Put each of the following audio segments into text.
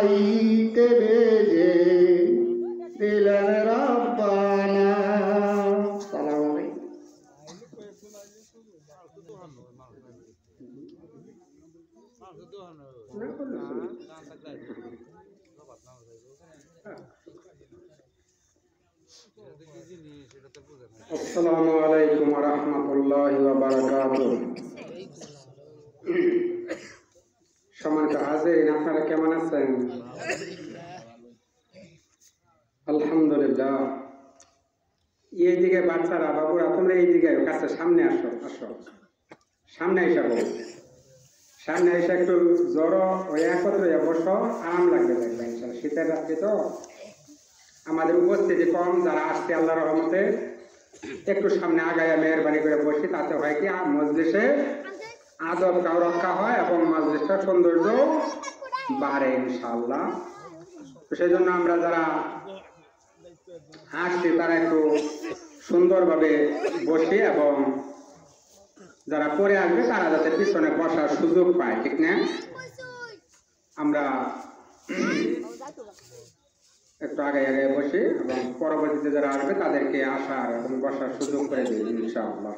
খাইতে বেজে দিলেন রব্বানা। সালাম আলাইকুম। আসসালামু আলাইকুম ওয়া রাহমাতুল্লাহি ওয়া বারাকাতুহু। সম্মানিত হাজিরিন, আপনারা কেমন আছেন? আলহামদুলিল্লাহ। এই দিকে বাচ্চারা, বাবুরা তোমরা এই দিকে কাছে সামনে আসো, আসো সামনে এসে বলো, সামনে এসে একটু জড়ো হয়ে একত্রে বসো, আরাম লাগবে দেখবেন। শীতের রাত্রি তো, আমাদের উপস্থিতি কম, যারা আসছে আল্লাহর রহমতে একটু সামনে আগায় মেহরবানি করে বসি, তাতে হয় কি মজলিসে আদবটাও রক্ষা হয় এবং মজলিসটার সৌন্দর্য বাড়ে ইনশাআল্লাহ। তো সেই জন্য আমরা যারা আসছি তারা একটু সুন্দরভাবে বসি এবং যারা পরে আসবে তারা যাতে পিছনে বসার সুযোগ পায়, ঠিক না? আমরা একটু আগে আগে বসি এবং পরবর্তীতে যারা আসবে তাদেরকে আসার এবং বসার সুযোগ করে দিই ইনশাআল্লাহ।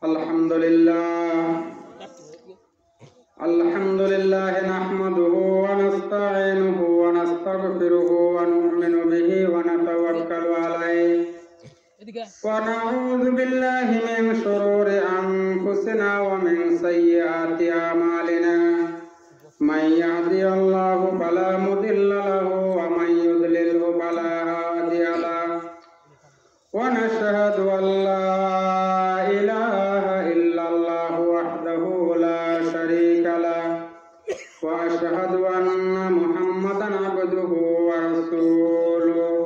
আলহামদুলিল্লাহ আলহামদুলিল্লাহ নাহমাদুহু ওয়া নাস্তাঈনুহু ওয়া নাস্তাগফিরুহু ওয়া নু'মিনু বিহি ওয়া নাতাওয়াক্কালু আলাইহি ওয়া নাউযু বিল্লাহি মিন শুরুরি আনফুসিনা ওয়া মিন সাইয়্যাতি আমালিনা। মান ইয়াহদিহিল্লাহু ফালা মুদিল্লা লাহু ওয়া মান ইউদ্লিলহু ফালা হাদিয়া লাহু ওয়া নাশহাদু আন লা ইলাহা ইল্লাল্লাহু ওয়াহদাহু লা শারীকা লাহু ওয়া আশহাদু আন্না মুহাম্মাদান আবদুহু ওয়া রাসূলুহু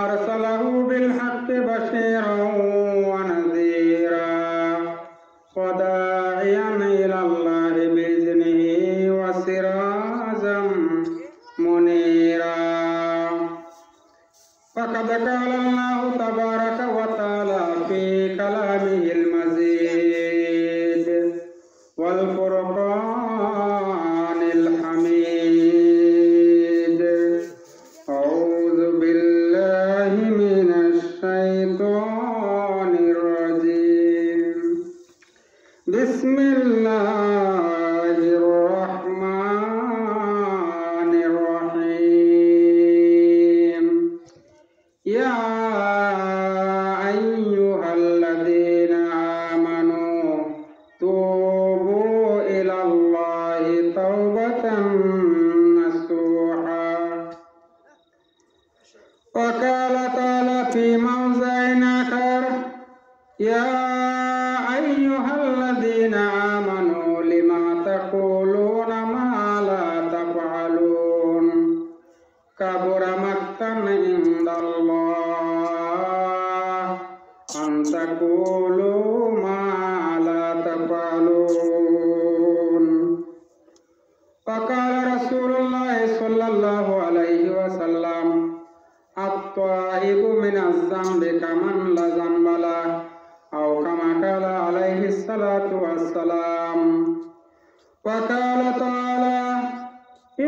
আরসালাহু বিল হাক্কি বাশীরান ওয়া নাযীরা ওয়া দাঈয়ান ইলাল্লাহি বিইذনিহি ওয়া সিরাজাম মুনীরা। فقد قال الله تبارك وتعالى في كلامه المجيد والفرقان الحميد. أعوذ بالله من الشيطان الرجيم. بسم الله الرحمن الرحيم. يا أيها الذين آمنوا توبوا إلى الله توبة نصوحا. وقال تعالى في موضع آخر يا أيها الذين آمنوا لما تقولون ما لا تفعلون كبر مقتا عند الله أن تقولوا ما لا تفعلون. وقال رسول الله صلى الله عليه وسلم الطائب من الذنب كمن لا ذنب له أو كما قال عليه الصلاة والسلام. وقال تعالى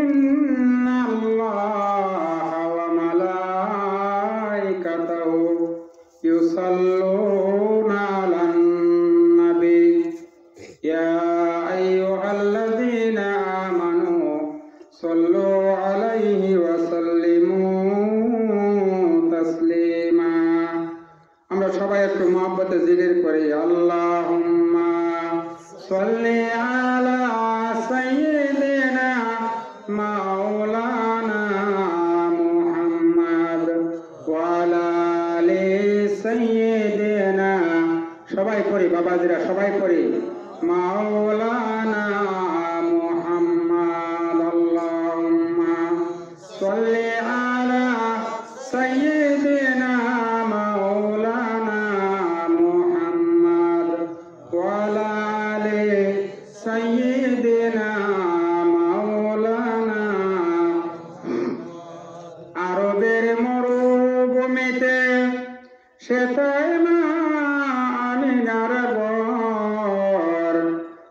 إن الله وملائكته يصلون على النبي يا أيها الذين آمنوا صلوا عليه وسلموا تسليما. আমরা সবাই একটু মহব্বতে জিকির করি আল্লাহুম্মা সাল্লি আলা সাইয়্যিদিনা মাওলানা মুহাম্মদ ওয়া আলা আলি সাইয়্যিদিনা। সবাই পড়ি বাবাজিরা, সবাই পড়ি মাওলানা মুহাম্মদ। আল্লাহুম্মা সাল্লি আলা সাইয়্যিদিনা মাওলানা মুহাম্মদ ওয়া আলা আলি সাইয়্যিদিনা মাওলানা। আরবের মরুভূমিতে সেটাই না আমিনার বর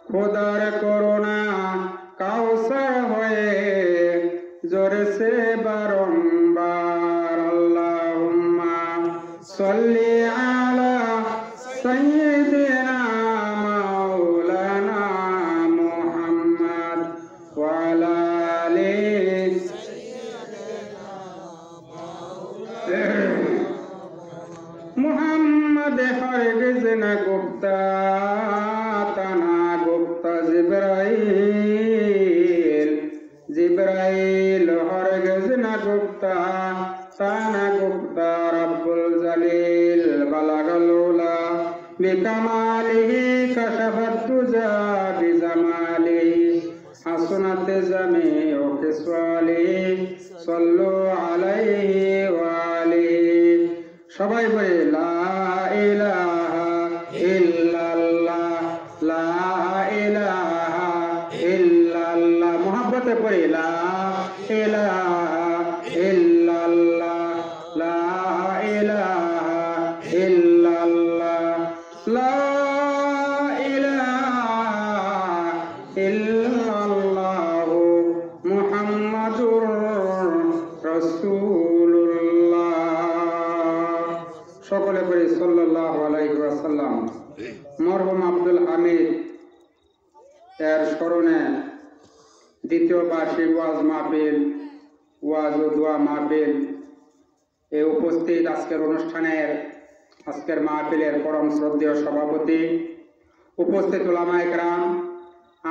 খোদার করুণা কাউসার হয়ে জোরসে বারংবার আল্লাহুম্মা সাল্লি আলা সাইয়্যিদিনা মাওলানা মুহাম্মদ ওয়া আলা আলি মুহাম্মদ হরগিজ না গুপ্তা তানা গুপ্তা জিব্রাইল হরগিজ না গুপ্তা তানা গুপ্তা রব্বুল জালিল বালাগাল উলা বিকামালিহি কাশাফাত দুজা বিজামালিহি হাসনাত জামিউ খিসওয়ালিহি সাল্লু আলাইহি ওয়া আলিহি সবাই বলে লা ইলাহা ইল্লাল্লাহ লা ইলাহা ইল্লাল্লাহ মুহাব্বতে পড়ে লা ইলাহা ইল্লাল্লাহ লা ইলাহা ইল্লাল্লাহ লা ইলাহা ইল্লাল্লাহ মুহাম্মাদুর রাসূলুল্লাহ সকলে পড়ি সাল্লাল্লাহু আলাইহি ওয়াসাল্লাম। মরহুম আব্দুল হামিদ এর স্মরণে দ্বিতীয় বার্ষিক ওয়াজ মাহফিল ওয়াজ ও দোয়া মাহফিল এ উপস্থিত আজকের মাহফিলের পরম শ্রদ্ধেয় সভাপতি, উপস্থিত উলামায়ে কেরাম,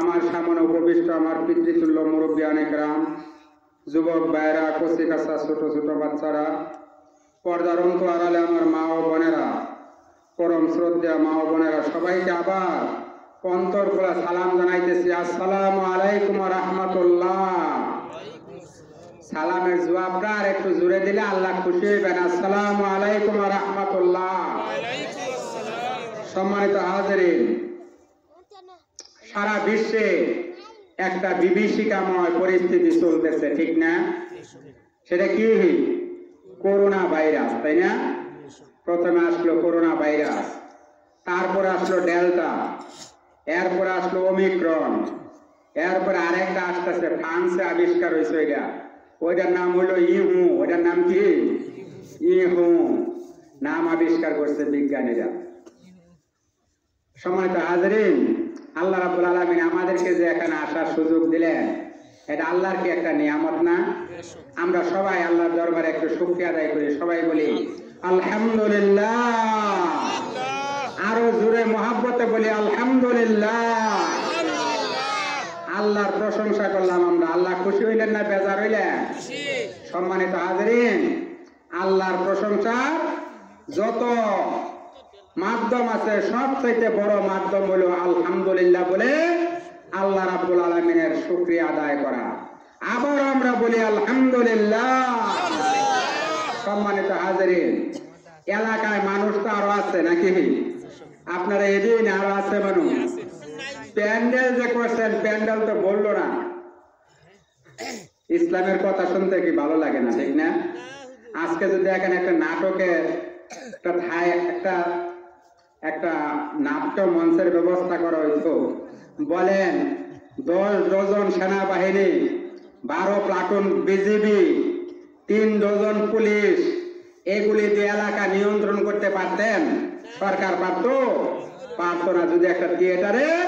আমার সামনে উপবিষ্ট আমার পিতৃতুল্য মুরব্বিয়ানে কেরাম, যুবক ভাইয়েরা, কচি কাঁচা ছোট ছোট বাচ্চারা, পর্দার অন্ত আড়ালে আমার মা ও বোনেরা, পরম শ্রদ্ধা মা ও বোনেরা, সবাইকে আবার অন্তর খোলা সালাম জানাইতেছি। আসসালামু আলাইকুম ওয়া রাহমাতুল্লাহ। সালামের জবাবটা আর একটু জোরে দিলে আল্লাহ খুশি হইবেন। আসসালামু আলাইকুম ওয়া রাহমাতুল্লাহ। সম্মানিত হাজিরিন, সারা বিশ্বে একটা বিভীষিকাময় পরিস্থিতি চলতেছে, ঠিক না? সেটা কি? করোনা ভাইরাস, তাই না? প্রথমে আসলো করোনা ভাইরাস, তারপরে আসলো ডেল্টা, এরপরে আসলো ওমিক্রন, এরপরে আরেকটা আসতেছে, ফ্রান্সে আবিষ্কার হয়েছে ওইটা, ওইটার নাম হলো ইহু। ওইটার নাম কি? ইহু নাম আবিষ্কার করছে বিজ্ঞানীরা। সম্মানিত হাজিরিন, আল্লাহ রাব্বুল আলামিন আমাদেরকে যে এখানে আসার সুযোগ দিলেন, এটা আল্লাহর কি একটা নিয়ামত না? আমরা সবাই আল্লাহর দরবারে একটু শুকরিয়া আদায় করি। সবাই বলি আলহামদুলিল্লাহ। আরো জোরে মহাব্বতে বলি আলহামদুলিল্লাহ। আল্লাহর প্রশংসা করলাম আমরা। আল্লাহ খুশি হইলেন না বেজার হইলেন? সম্মানিত হাজিরিন, আল্লাহর প্রশংসা যত মাধ্যম আছে সবচেয়ে বড় মাধ্যম হলো আলহামদুলিল্লাহ বলে আল্লাহ রাব্বুল আলামিনের শুকরিয়া আদায় করা। আবার আমরা বলি আলহামদুলিল্লাহ। সম্মানিত হাজিরিন, এলাকায় মানুষ তো আরো আছে নাকি? আপনারা এদিন আরো আছে মানুষ। প্যান্ডেল যে করছেন, প্যান্ডেল তো বললো না। ইসলামের কথা শুনতে কি ভালো লাগে না, ঠিক না? আজকে যদি এখানে একটা নাটকের একটা নাট্য মঞ্চের ব্যবস্থা করা হইতো, বলেন 10 ডজন সেনাবাহিনী, 12 প্লাটুন বিজিবি, 3 ডজন পুলিশ, এগুলি দিয়ে এলাকা নিয়ন্ত্রণ করতে পারতেন? সরকার পারতো না। যদি একটা থিয়েটারের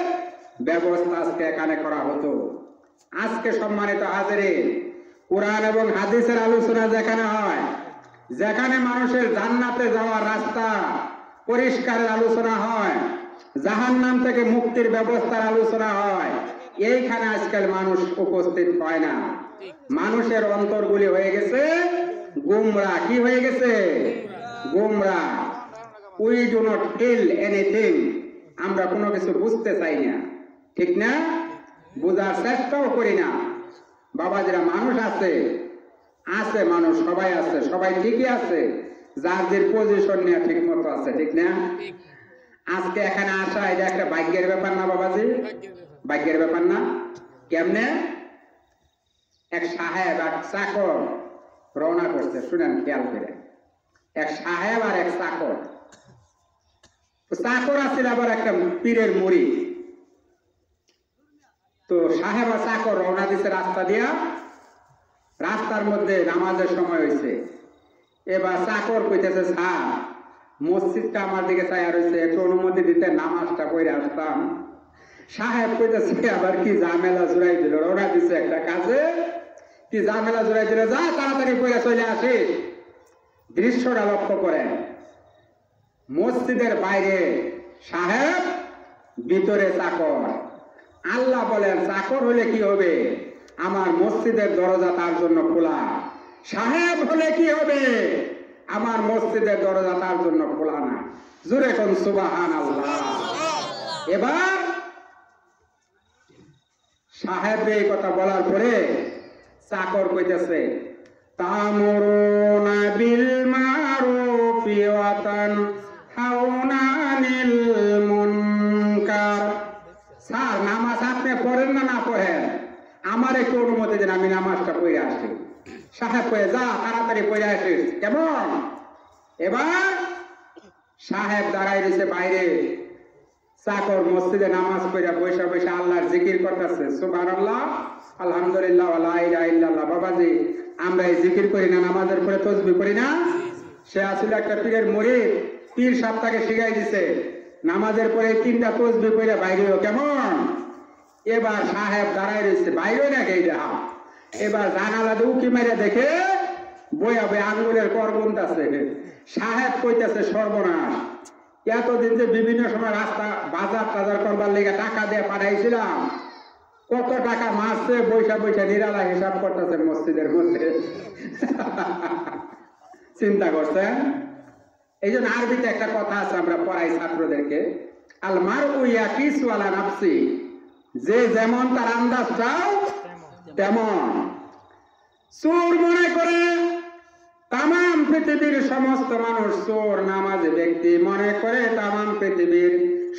ব্যবস্থা আজকে এখানে করা হতো। আজকে সম্মানিত হাজিরিন, কোরআন এবং হাদিসের আলোচনা যেখানে হয়, যেখানে মানুষের জান্নাতে যাওয়ার রাস্তা পরিষ্কারের আলোচনা হয়, জাহান্নাম থেকে মুক্তির ব্যবস্থার আলোচনা হয়, এইখানে আজকাল মানুষ উপস্থিত হয় না। মানুষের অন্তরগুলি হয়ে গেছে গুমরা। কি হয়ে গেছে? গুমরা। We do not feel anything. আমরা কোনো কিছু বুঝতে চাই না, ঠিক না? বোঝার চেষ্টাও করি না। বাবাজিরা, মানুষ আছে, মানুষ সবাই আছে, সবাই ঠিকই আছে, যার যে পজিশন নিয়ে ঠিক মতো আছে, ঠিক না? আজকে এখানে আসা এটা একটা ভাগ্যের ব্যাপার না বাবাজি? ভাগ্যের ব্যাপার না? কেমনে? এক সাহেব এক চাকর রওনা করছে, শুনেন খেয়াল করে। এক সাহেব আর এক চাকর। চাকর আছিল আবার একটা পীরের মুড়ি। তো সাহেব আর চাকর রওনা দিছে রাস্তা দিয়া, রাস্তার মধ্যে নামাজের সময় হয়েছে। এবার চাকর কইতেছে, স্যার মসজিদটা আমার দিকে চাইয়া রয়েছে, একটু অনুমতি দিতে নামাজটা পড়ে আসতাম। সাহেব কইতেছে, আবার কি ঝামেলা জুড়াই দিল, রওনা দিছে একটা কাজে, কি ঝামেলা জুড়াই দিল, যা তাড়াতাড়ি পড়ে চলে আসে। দৃশ্যটা লক্ষ্য করেন, মসজিদের বাইরে সাহেব, ভিতরে চাকর। আল্লাহ বলেন চাকর হলে কি হবে, আমার মসজিদের দরজা তার জন্য খোলা। সাহেব হলে কি হবে, আমার মসজিদের দরজা তার জন্য খোলা না। জোরে কোন সুবহানাল্লাহ। এবার সাহেব এই কথা বলার পরে চাকর কইতেছে, তামুরুনা বিল মারুফি ওয়া তানহাউনা আনিল মুনকার। স্যার নামাজ আপনি পড়েন না পড়েন, আমার একটু অনুমতি দেন, আমি নামাজটা পড়ে আসি। সাহেব কয়ে, যা তাড়াতাড়ি পড়ে আসিস, কেমন? এবার সাহেব দাঁড়াই দিছে বাইরে, চাকর মসজিদে নামাজ পড়ে বৈশা বৈশা আল্লাহর জিকির করতেছে, সুবহানাল্লাহ, আলহামদুলিল্লাহ, লা ইলাহা ইল্লাল্লাহ। বাবাজি, আমরা এই জিকির করি না, নামাজের পরে তাসবিহ করি না? সে আসলে একটা পীরের মুরিদ, পীর সাহেব তাকে শিখাই দিছে, নামাজের পরে 3টা তাসবিহ পড়ে বাইরেও, কেমন? এবার সাহেব দাঁড়াই রয়েছে বাইরে না গেইটা। এবার জানালা দিয়ে উকি মেরে দেখে বইয়া বই আঙ্গুলের কর গুনতাছে। সাহেব কইতেছে, সর্বনাশ, এতদিন যে বিভিন্ন সময় রাস্তা বাজার টাজার করবার লেগে টাকা দিয়ে পাঠাইছিলাম, কত টাকা মারছে, বৈশা বৈশা নিরালা হিসাব করতেছে মসজিদের মধ্যে। চিন্তা করছেন? এই জন্য আরবিতে একটা কথা আছে, আমরা পড়াই ছাত্রদেরকে, আল মারউ ইয়াকিসু আলা নাফসি, যে যেমন তার আন্দাজ চাও তেমন। চোর মনে করে তাম পৃথিবীর সমস্ত মানুষ চোর, নামাজি ব্যক্তি মনে করে তাম পৃথিবীর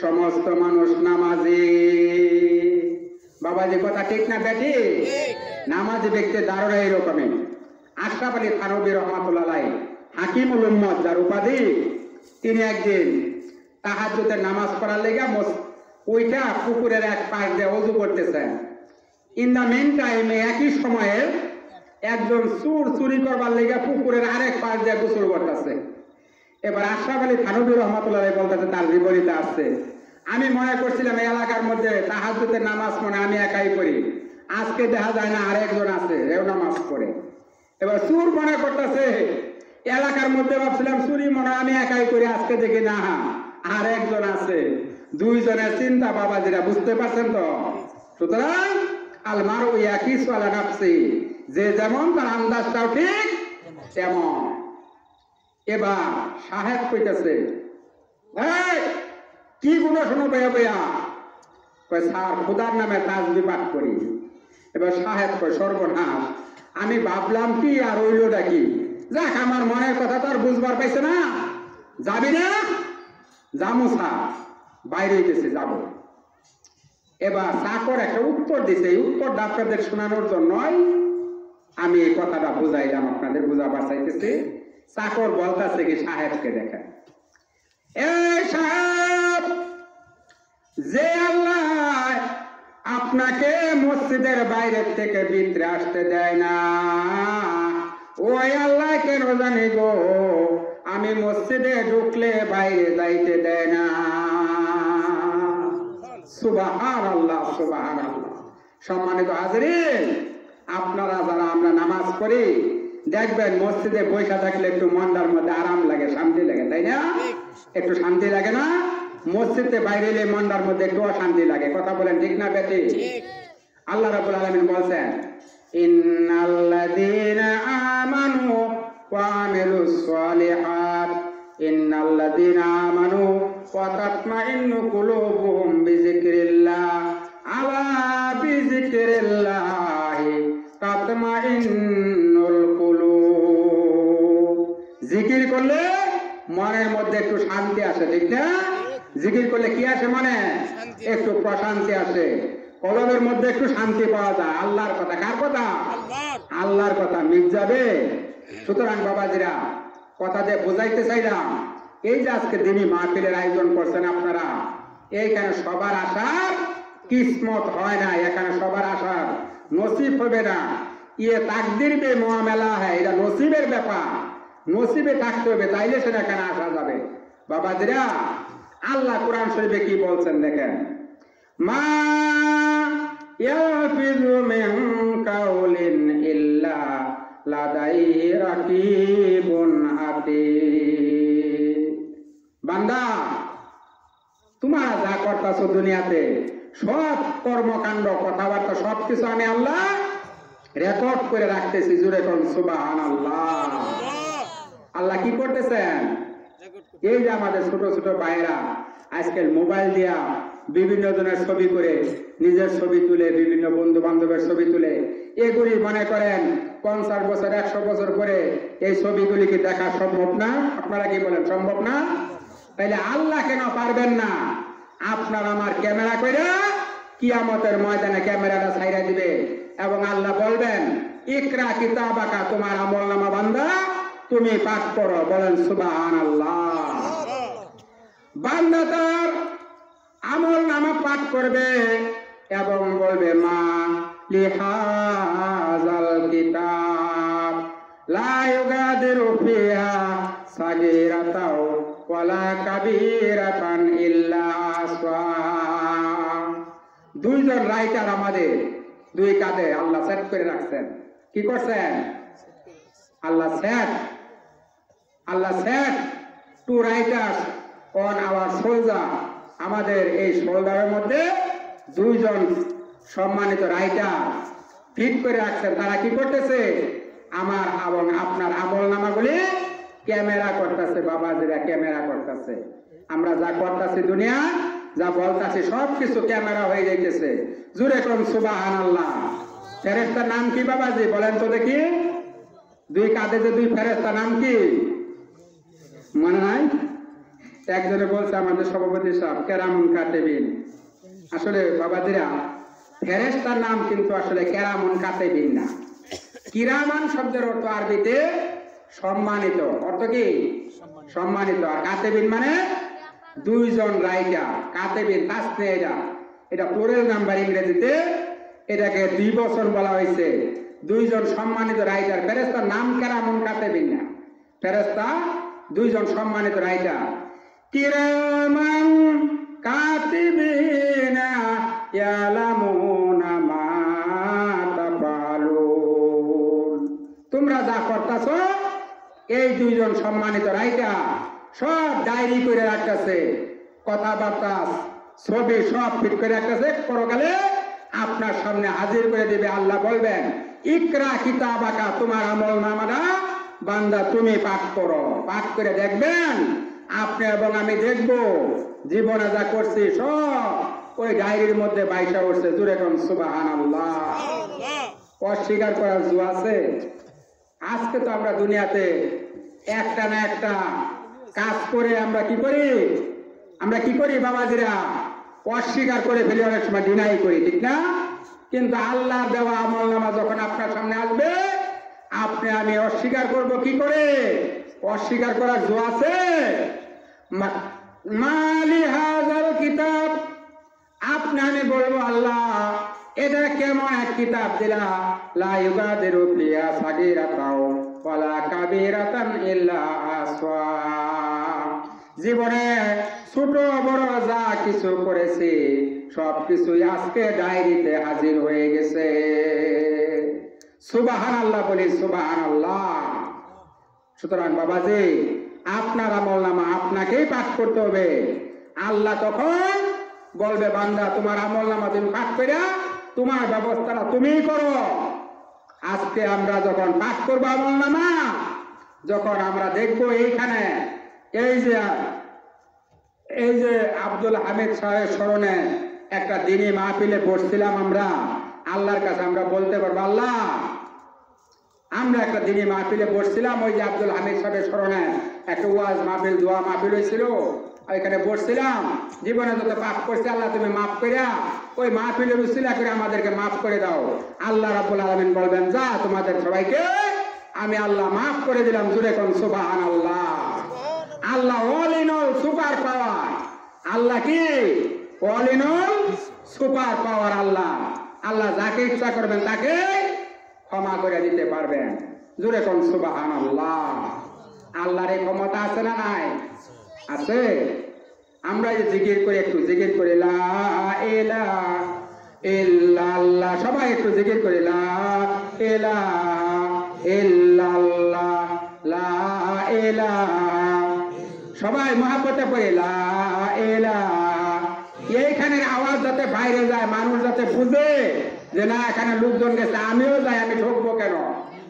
সমস্ত মানুষ নামাজি। বাবাজি কথা ঠিক না বেটি? নামাজি ব্যক্তি ধারণা এইরকমই। আশরাফ আলী থানভী রহমাতুল্লাহ আলাইহি, হাকিমুল উম্মত যার উপাধি, তিনি একদিন তাহাজ্জুদের নামাজ পড়ার লেগে ওইটা পুকুরের এক পাশ দিয়ে ওযু করতেছেন। ইন দা মেন টাইমে একই সময়ে একজন চোর চুরি করবার লেগে পুকুরের আরেক পাশ দিয়ে গোসল করতেছে। এবার আশরাফ আলী থানভী রহমাতুল্লাহ আলাইহি বলতেছে, তার বিপরীতে আসছে, আমি মনে করছিলাম এই এলাকার মধ্যে তাহাজ্জুদের নামাজ মনে আমি একাই পড়ি, আজকে দেখা যায় না আরেকজন আছে, এও নামাজ পড়ে। এবার চোর মনে করতেছে এলাকার মধ্যে, ভাবছিলাম চুরি মনে আমি একাই করি, আজকে দেখি না আর একজন আছে। দুইজনের চিন্তা বাবাজিরা, বুঝতে পারছেন তো? সুতরাং আল মারউ ইয়াকিসু আলা নাফসি, যে যেমন তার আন্দাজটাও ঠিক তেমন। এবার সাহেব কইতেছে, এই কি গুলো শোনো বইয়া বইয়া? কয়, স্যার খোদার নামে তাসবিহ পাঠ করি। এবার সাহেব কয়, সর্বনাশ, আমি ভাবলাম কি আর হইলটা কি? যাক, আমার মনের কথা তো আর বুঝবার পাইছে না, যাবি না? যাবো স্যার, বাইরে হইতেছে, যাবো। এবার চাকর একটা উত্তর দিছে, এই উত্তরটা আপনাদের শোনানোর জন্যই আমি এই কথাটা বুঝাইলাম, আপনাদের বুঝাবার চাইতেছি। চাকর বলতেছে কি সাহেবকে, দেখেন, এই সাহেব, যে আল্লাহ আপনাকে মসজিদের বাইরে থেকে ভিতরে আসতে দেয় না, ওই আল্লাহ কেন জানি গো আমি মসজিদে ঢুকলে বাইরে যাইতে দেয় না। সুবহানাল্লাহ, সুবহানাল্লাহ। সম্মানিত হাজিরিন, আপনারা যারা আমরা নামাজ পড়ি, দেখবেন মসজিদে বৈশা থাকলে একটু মনটার মধ্যে আরাম লাগে, শান্তি লাগে, তাই না? একটু শান্তি লাগে না? মসজিদে বাইরে এলে মনটার মধ্যে একটু অশান্তি লাগে, কথা বলেন ঠিক না বেটি? আল্লাহ রাব্বুল আলামিন বলছেন, ইন্নাল্লাযীনা আমানু ওয়া আমিলুস সালিহাত, ইন্নাল্লাযীনা আমানু ওয়া তাতমাইন্নু কুলুবুহুম বিযিকরিল্লাহ, আলা বিযিকরিল্লাহি তাতমাইন্নুল কুলুব। জিকির করলে মনের মধ্যে একটু শান্তি আসে, ঠিক না? জিকির করলে কি আসে? মনে একটু প্রশান্তি আসে, কলবের মধ্যে একটু শান্তি পাওয়া যায়। আল্লাহর কথা, কার কথা? আল্লাহর কথা মিট যাবে। সুতরাং বাবাজিরা, কথা দিয়ে বোঝাইতে চাইলাম, এই যে আজকে দিনী মাহফিলের আয়োজন করছেন আপনারা, এইখানে সবার আসার কিসমত হয় না, এখানে সব নসিব হবে না। ইয়ে তাকদির বে মুআমেলা হ্যাঁ, এটা নসিবের ব্যাপার, নসিবে থাকতে হবে, তাইলে সেখানে আসা যাবে। বাবাজিরা, আল্লাহ কোরআন শরীফে কি বলছেন দেখেন, মা ইয়ালফিযু মিন কাউলিন ইল্লা লাদাইহি রাকিবুন আতীদ। বান্দা, তোমরা যা করতেছো দুনিয়াতে সব কর্মকাণ্ড কথাবার্তা সবকিছু আমি আল্লাহ রেকর্ড করে রাখতেছি। জুড়ে কোন সুবহানাল্লাহ। আল্লাহ কি করতেছেন? এই যে আমাদের ছোট ছোট ভাইয়েরা আজকাল মোবাইল দিয়া বিভিন্ন জনের ছবি করে, নিজের ছবি তুলে, বিভিন্ন বন্ধু বান্ধবের ছবি তুলে, এগুলি মনে করেন 50 বছর 100 বছর পরে এই ছবিগুলিকে দেখা সম্ভব না। আপনারা কি বলেন, সম্ভব না? তাইলে আল্লাহ কেন পারবেন না? আপনার আমার ক্যামেরা করে কিয়ামতের ময়দানে ক্যামেরাটা ছাইরা দিবে এবং আল্লাহ বলবেন, ইকরা কিতাবাকা, তোমার আমলনামা বান্দা তুমি পাঠ করো। বলেন সুবহানাল্লাহ। বান্দা তার আমলনামা পাঠ করবে এবং বলবে, মা লিহাযাল কিতাব লা ইউগাদিরু ফিহা সাগীরাতাও ওয়ালা কাবীরাতান ইল্লা আহসাহা। দুইজন রাইটার আমাদের দুই কাঁধে আল্লাহ সেট করে রাখছেন। কি করছেন? Allah set to writers on our soldier. আমাদের এই সোলজারের মধ্যে দুইজন সম্মানিত রাইটার ফিট করে রাখছেন। তারা কি করতেছে? আমার এবং আপনার আমল নামাগুলি ক্যামেরা করতেছে। বাবাজিরা, ক্যামেরা করতেছে। আমরা যা করতেছি দুনিয়া, যা বলতেছি সবকিছু ক্যামেরা হয়ে যাইতেছে। জুড়ে কোন সুবহানাল্লাহ। ফেরেশতার নাম কি বাবাজি বলেন তো দেখি? দুই কাঁধে যে দুই ফেরেশতার নাম কি মনে নাই? একজনে বলছে আমাদের সভাপতি সাহেব, কেরামুন কাতিবিন। আসলে বাবাজিরা, ফেরেশতার নাম কিন্তু আসলে কেরামুন কাতিবিন না। কিরামান শব্দের অর্থ আরবিতে সম্মানিত। অর্থ কি? সম্মানিত। আর কাতিবিন মানে দুইজন রাইটার। কাতিবিন তাসনিয়া, এটা প্লুরাল নাম্বার ইংরেজিতে। এটাকে দ্বিবচন বলা হয়েছে। দুইজন সম্মানিত রাইটার। ফেরেশতার নাম কেরামুন কাতিবিন না, ফেরেশতা দুইজন সম্মানিত রাইটার। কিরামান কাতিবিনা ইয়ালামুনা মা তাফআলুন। তোমরা যা করতেছো এই দুইজন সম্মানিত রাইটার সব ডায়েরি করে রাখতেছে, কথাবার্তা ছবি সব ফিট করে রাখতেছে। পরকালে আপনার সামনে হাজির করে দিবে। আল্লাহ বলবেন, ইকরা কিতাবাকা, তোমার আমল নামাটা বান্দা তুমি পাঠ করো। পাঠ করে দেখবেন আপনি এবং আমি দেখব জীবনে যা করছি সব ওই ডায়েরির মধ্যে বাইসা উঠছে। জুড়ে কোন সুবহানাল্লাহ। অস্বীকার করার জো আছে? আজকে তো আমরা দুনিয়াতে একটা না একটা কাজ করে আমরা কি করি? আমরা কি করি বাবাজিরা? অস্বীকার করে ফেলি, অনেক সময় ডিনাই করি, ঠিক না? কিন্তু আল্লাহর দেওয়া আমলনামা যখন আপনার সামনে আসবে, আপনি আমি অস্বীকার করব কি করে? অস্বীকার করার জো আছে? মালি হাযাল কিতাব, আপনি আমি বলবো, আল্লাহ এটা কেমন এক কিতাব দিলা, লা ইউগাদিরু ফিহা সাগীরাতাও ওয়ালা কাবীরাতান ইল্লা আহসাহা। জীবনে ছোট বড় যা কিছু করেছি সবকিছুই আজকে ডায়েরিতে হাজির হয়ে গেছে। সুবহানাল্লাহ বলি, সুবহানাল্লাহ। সুতরাং বাবাজি, আপনার আমলনামা আপনাকেই পাঠ করতে হবে। আল্লাহ তখন বলবে, বান্দা তোমার আমলনামা তুমি পাঠ করে তোমার ব্যবস্থাটা তুমিই করো। আজকে আমরা যখন পাঠ করবো আমলনামা, যখন আমরা দেখবো এইখানে এই যে আব্দুল হামিদ সাহেবের স্মরণে একটা দিনী মাহফিলে বসছিলাম আমরা, আল্লাহর কাছে আমরা বলতে পারবো, আল্লাহ আমরা একটা দিনী মাহফিলে বসছিলাম, ওই যে আব্দুল হামিদ সাহেবের স্মরণে একটা ওয়াজ মাহফিল, দোয়া মাহফিল হয়েছিল, ওইখানে বসছিলাম। জীবনে যত পাপ করছি আল্লাহ তুমি মাফ করিয়া ওই মাহফিলের উসিলা করে আমাদেরকে মাফ করে দাও। আল্লাহ রাব্বুল আলামিন বলবেন, যা তোমাদের সবাইকে আমি আল্লাহ মাফ করে দিলাম। জুড়ে কোন সুবহানাল্লাহ। Allah all in all, super power. Allah কি? All in all, super power Allah. Allah যাকে ইচ্ছা করবেন তাকে ক্ষমা করে দিতে পারবেন। জোরে কোন সুবহানাল্লাহ। আল্লাহর এই ক্ষমতা আছে না নাই? আছে। আমরা যে জিকির করি, একটু জিকির করি লা ইলাহা ইল্লাল্লাহ, সবাই একটু জিকির করি লা ইলাহা ইল্লাল্লাহ, লা ইলাহা, সবাই মহব্বতে পড়ি লা ইলাহা। এইখানের আওয়াজ যাতে বাইরে যায়, মানুষ যাতে বুঝে যে না এখানে লোকজন গেছে, আমিও যাই, আমি ঢুকবো কেন।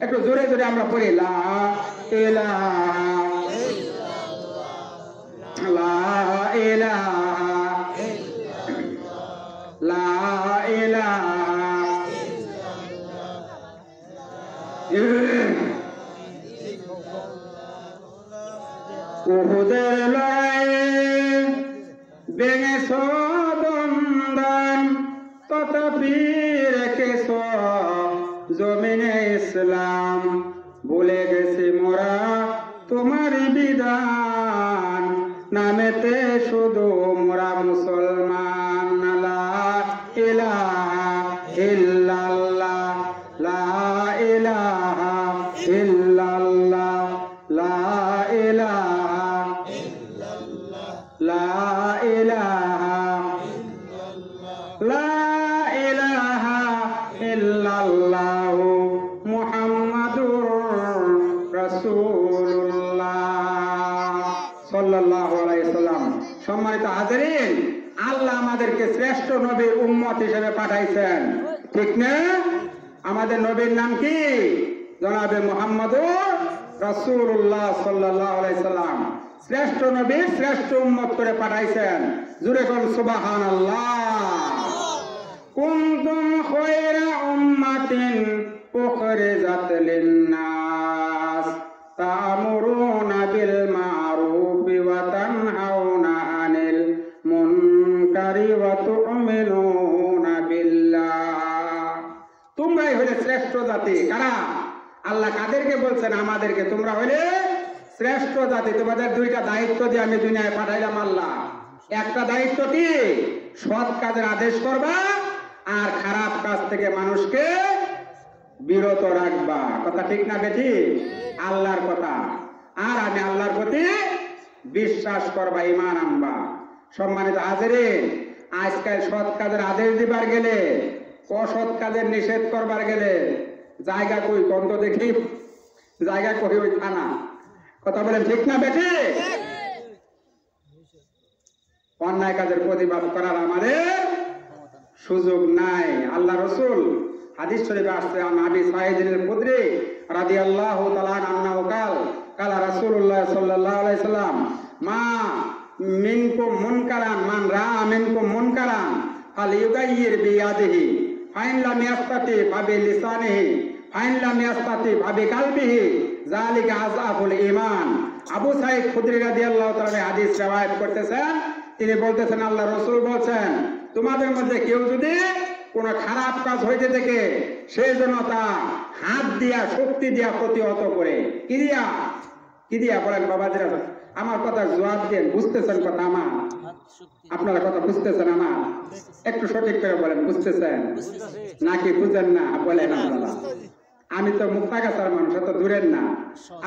একটু জোরে জোরে আমরা পড়ি লা ইলাহা লা ইলাহা লা ইলাহা। উহুদের লড়াইয়ে ভেঙেছ বন্ধন, তথাপি রেখেছ জমিনে ইসলাম। ভুলে গেছি মোরা তোমার বিধান, নামেতে শুধু মোরা মুসলমান। লা ইলাহা ইল্লাল্লাহ, লা ইলাহা ইল্লাল্লাহ, লা ইলাহা লা ইলাহা লা ইলাহা ইল্লাল্লাহ মুহাম্মাদুর রাসূলুল্লাহ সাল্লাল্লাহু আলাইহি সাল্লাম। সম্মানিত হাজিরিন, আল্লাহ আমাদেরকে শ্রেষ্ঠ নবীর উম্মত হিসেবে পাঠাইছেন, ঠিক না? আমাদের নবীর নাম কি? জনাবে মুহাম্মাদুর রাসূলুল্লাহ সাল্লাল্লাহু আলাইহি সাল্লাম। শ্রেষ্ঠ নবীর শ্রেষ্ঠ উম্মত করে পাঠাইছেন। জোরে কোন সুবহানাল্লাহ। কুনতুম খায়রা উম্মাতিন উখরিজাত লিন-নাস তা'মুরুনা বিল মা'রুফি ওয়া তানহাউনা আনিল মুনকারি ওয়া তু'মিনুনা বিল্লাহ। তোমরাই হইলে শ্রেষ্ঠ জাতি। কারা? আল্লাহ কাদেরকে বলছেন? আমাদেরকে। তোমরা হইলে শ্রেষ্ঠ জাতি। তোমাদের দুইটা দায়িত্ব দিয়ে আমি দুনিয়ায় পাঠাইলাম আল্লাহ। একটা দায়িত্ব কি? সৎ কাজের আদেশ করবা আর খারাপ কাজ থেকে মানুষকে বিরত রাখবা। কথা ঠিক না বেঠি? আল্লাহর কথা। আর আমি আল্লাহর প্রতি বিশ্বাস করবা, ঈমান আনবা। সম্মানিত হাজিরিন, আজকাল সৎ কাজের আদেশ দিবার গেলে, অসৎ কাজের নিষেধ করবার গেলে জায়গা কই কোন তো দেখি? জায়গা কই? ওই থানা। কথা বলেন ঠিক না বেঠি? অন্যায় কাজের প্রতিবাদ করার আমাদের সুযোগ নাই। আল্লাহ রাসূল হাদিস শরীফে আসছে, আবি সাঈদ আল-খুদরি রাদিয়াল্লাহু তাআলা আনহু কালা রাসূলুল্লাহ সাল্লাল্লাহু আলাইহি সাল্লাম মা মিনকুম মুনকারান মান রাআ মিনকুম মুনকারান ফালিয়ুগাইয়ির বিয়াদিহি ফাইন লাম ইয়াস্তাতি ফাবি লিসানিহি ফাইন লাম ইয়াস্তাতি ফাবি কালবিহি যালিকা আযআফুল ঈমান। আবু সাঈদ খুদরি রাদিয়াল্লাহু তাআলা হাদিস রওয়ায়াত করতেছেন। তিনি বলতেছেন, আল্লাহ রাসূল বলছেন, তোমাদের মধ্যে কেউ যদি কোন খারাপ কাজ হইতে থাকে, সেই জন্য তা হাত দিয়া শক্তি দিয়া প্রতিহত করে। কি দিয়া? কি দিয়া বলেন বাবাজিরা? আমার কথা জবাব দেন। বুঝতেছেন কথা আমার? আপনারা কথা বুঝতেছেন আমার? একটু সঠিক করে বলেন, বুঝতেছেন নাকি বুঝেন না? বলেন আপনারা। আমি তো মুক্তাগাছার মানুষ, তো দূরের না।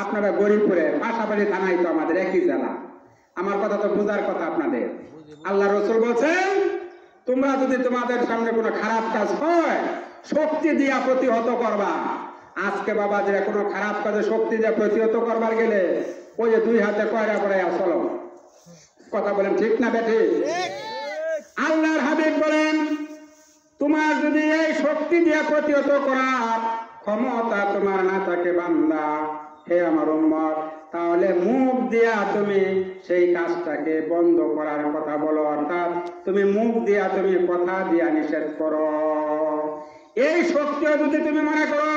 আপনারা গরিবপুরে, পাশাপাশি থানায় তো আমাদের একই জেলা। আমার কথা তো বুঝার কথা আপনাদের। আল্লাহ রাসূল বলছেন, তোমরা যদি তোমাদের সামনে কোনো খারাপ কাজ হয়, শক্তি দিয়া প্রতিহত করবা। আজকে বাবা যে কোনো খারাপ কাজে শক্তি দিয়া প্রতিহত করবার গেলে ওই যে দুই হাতে কয়রা পড়ে চলো। কথা বলেন ঠিক না বেঠি? আল্লাহর হাবিব বলেন, তোমার যদি এই শক্তি দিয়া প্রতিহত করার ক্ষমতা তোমার না থাকে বান্দা, হে আমার উম্মত, তাহলে মুখ দিয়া তুমি সেই কাজটাকে বন্ধ করার কথা বলো। অর্থাৎ তুমি মুখ দিয়া তুমি কথা দিয়া নিষেধ করো। এই শক্তি যদি তুমি মনে করো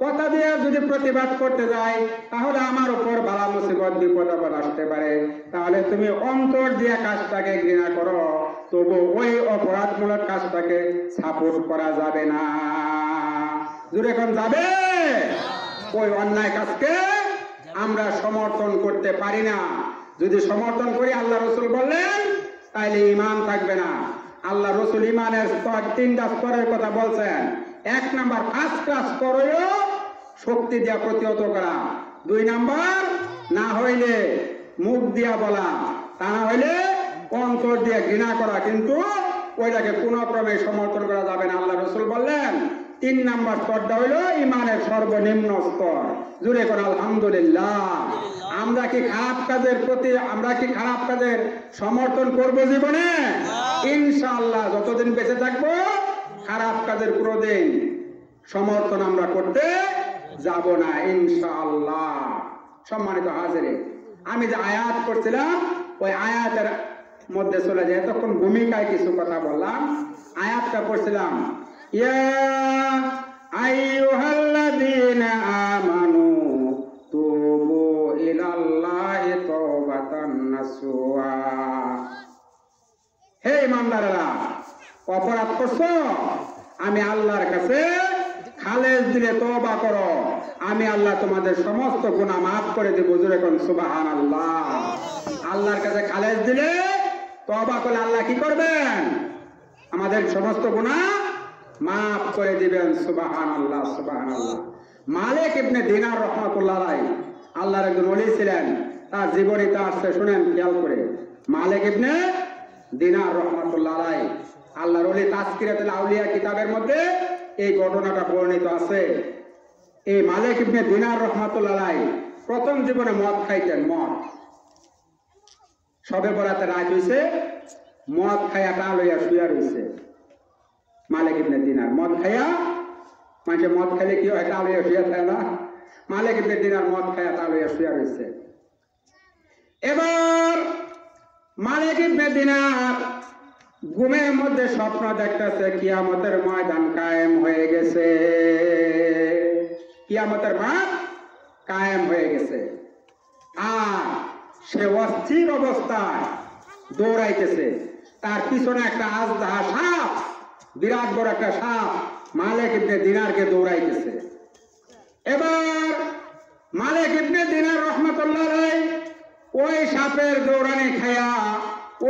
কথা দিয়ে যদি প্রতিবাদ করতে যাই, তাহলে আমার উপর বালা মুসিবত বিপদ আপদ আসতে পারে। তাহলে তুমি অন্তর দিয়া কাজটাকে ঘৃণা করো, তবু ওই অপরাধমূলক কাজটাকে সাপোর্ট করা যাবে না। জুড়ে কোন যাবে? ওই অন্যায় কাজকে আমরা সমর্থন করতে পারি না। যদি সমর্থন করি, আল্লাহ রাসূল বললেন, তাইলে ঈমান থাকবে না। আল্লাহ রসুল ইমানের স্তর 3টা স্তরের কথা বলছেন। 1 নাম্বার ফার্স্ট ক্লাস স্তর হইল শক্তি দিয়া প্রতিহত করা, 2 নাম্বার না হইলে মুখ দিয়া বলা, তা না হইলে অন্তর দিয়ে ঘৃণা করা, কিন্তু ওইটাকে কোনো ক্রমে সমর্থন করা যাবে না। আল্লাহ রসুল বললেন 3 নাম্বার স্তরটা হইল ইমানের সর্বনিম্ন স্তর। জুড়ে কোন আলহামদুলিল্লাহ। আমরা কি খারাপ কাজের সমর্থন করব জীবনে? ইনশাআল্লাহ যতদিন বেঁচে থাকবো খারাপ কাজের কোনোদিন সমর্থন আমরা করতে যাব না ইনশাআল্লাহ। সম্মানিত হাজিরে, আমি যে আয়াত করছিলাম ওই আয়াতের মধ্যে চলে যায়, তখন ভূমিকায় কিছু কথা বললাম। আয়াতটা পড়ছিলাম, ইয়া আইয়ুহাল্লাযীনা আমানু তুবু ইলাল্লাহি তাওবাতান নাসুহা। হে ইমানদারেরা, অপরাধ করছো, আমি আল্লাহর কাছে খালেস দিলে তওবা করো, আমি আল্লাহ তোমাদের সমস্ত গুনাহ মাফ করে দেব। জোরে কোন সুবহানাল্লাহ। আল্লাহর কাছে খালেস দিলে তওবা করলে আল্লাহ কি করবেন? আমাদের সমস্ত গুনাহ মাফ করে দিবেন। সুবহানাল্লাহ, সুবহানাল্লাহ। মালিক ইবনে দিনার রাহমাতুল্লাহ আলাইহি আল্লাহর একজন ওলি ছিলেন, তার জীবনীটা আসছে, শুনেন খেয়াল করে। মালিক ইবনে দিনার রাহমাতুল্লাহ আলাইহি আল্লাহর ওলি তাজকিরাতুল আউলিয়া কিতাবের মধ্যে এই ঘটনাটা বর্ণিত আছে। এই মালিক ইবনে দিনার রাহমাতুল্লাহ আলাইহি প্রথম জীবনে মদ খাইতেন। মদ সবে বরাতে রাত হইছে, মদ খাইয়া টা লইয়া শুয়া রইছে। মালিক ইবনে দিনার মদ খাইয়া, মানে মদ খাইলে কি হয়, টা লইয়া শুয়া থাকে না? মালিক ইবনে দিনার মদ খাইয়া টা লইয়া শুয়া রইছে। এবার মালিক ইবনে দিনার ঘুমের মধ্যে স্বপ্ন দেখতেছে কিয়ামতের ময়দান কায়েম হয়ে গেছে, কিয়ামতের মাঠ কায়েম হয়ে গেছে। আর সে অস্থির অবস্থায় দৌড়াইতেছে, তার পিছনে একটা আজদাহা সাপ, বিরাট বড় একটা সাপ মালিক ইবনে দিনারকে দৌড়াইতেছে। এবার মালিক ইবনে দিনার রাহমাতুল্লাহ আলাইহি ওই সাপের দৌড়ানি খায়া,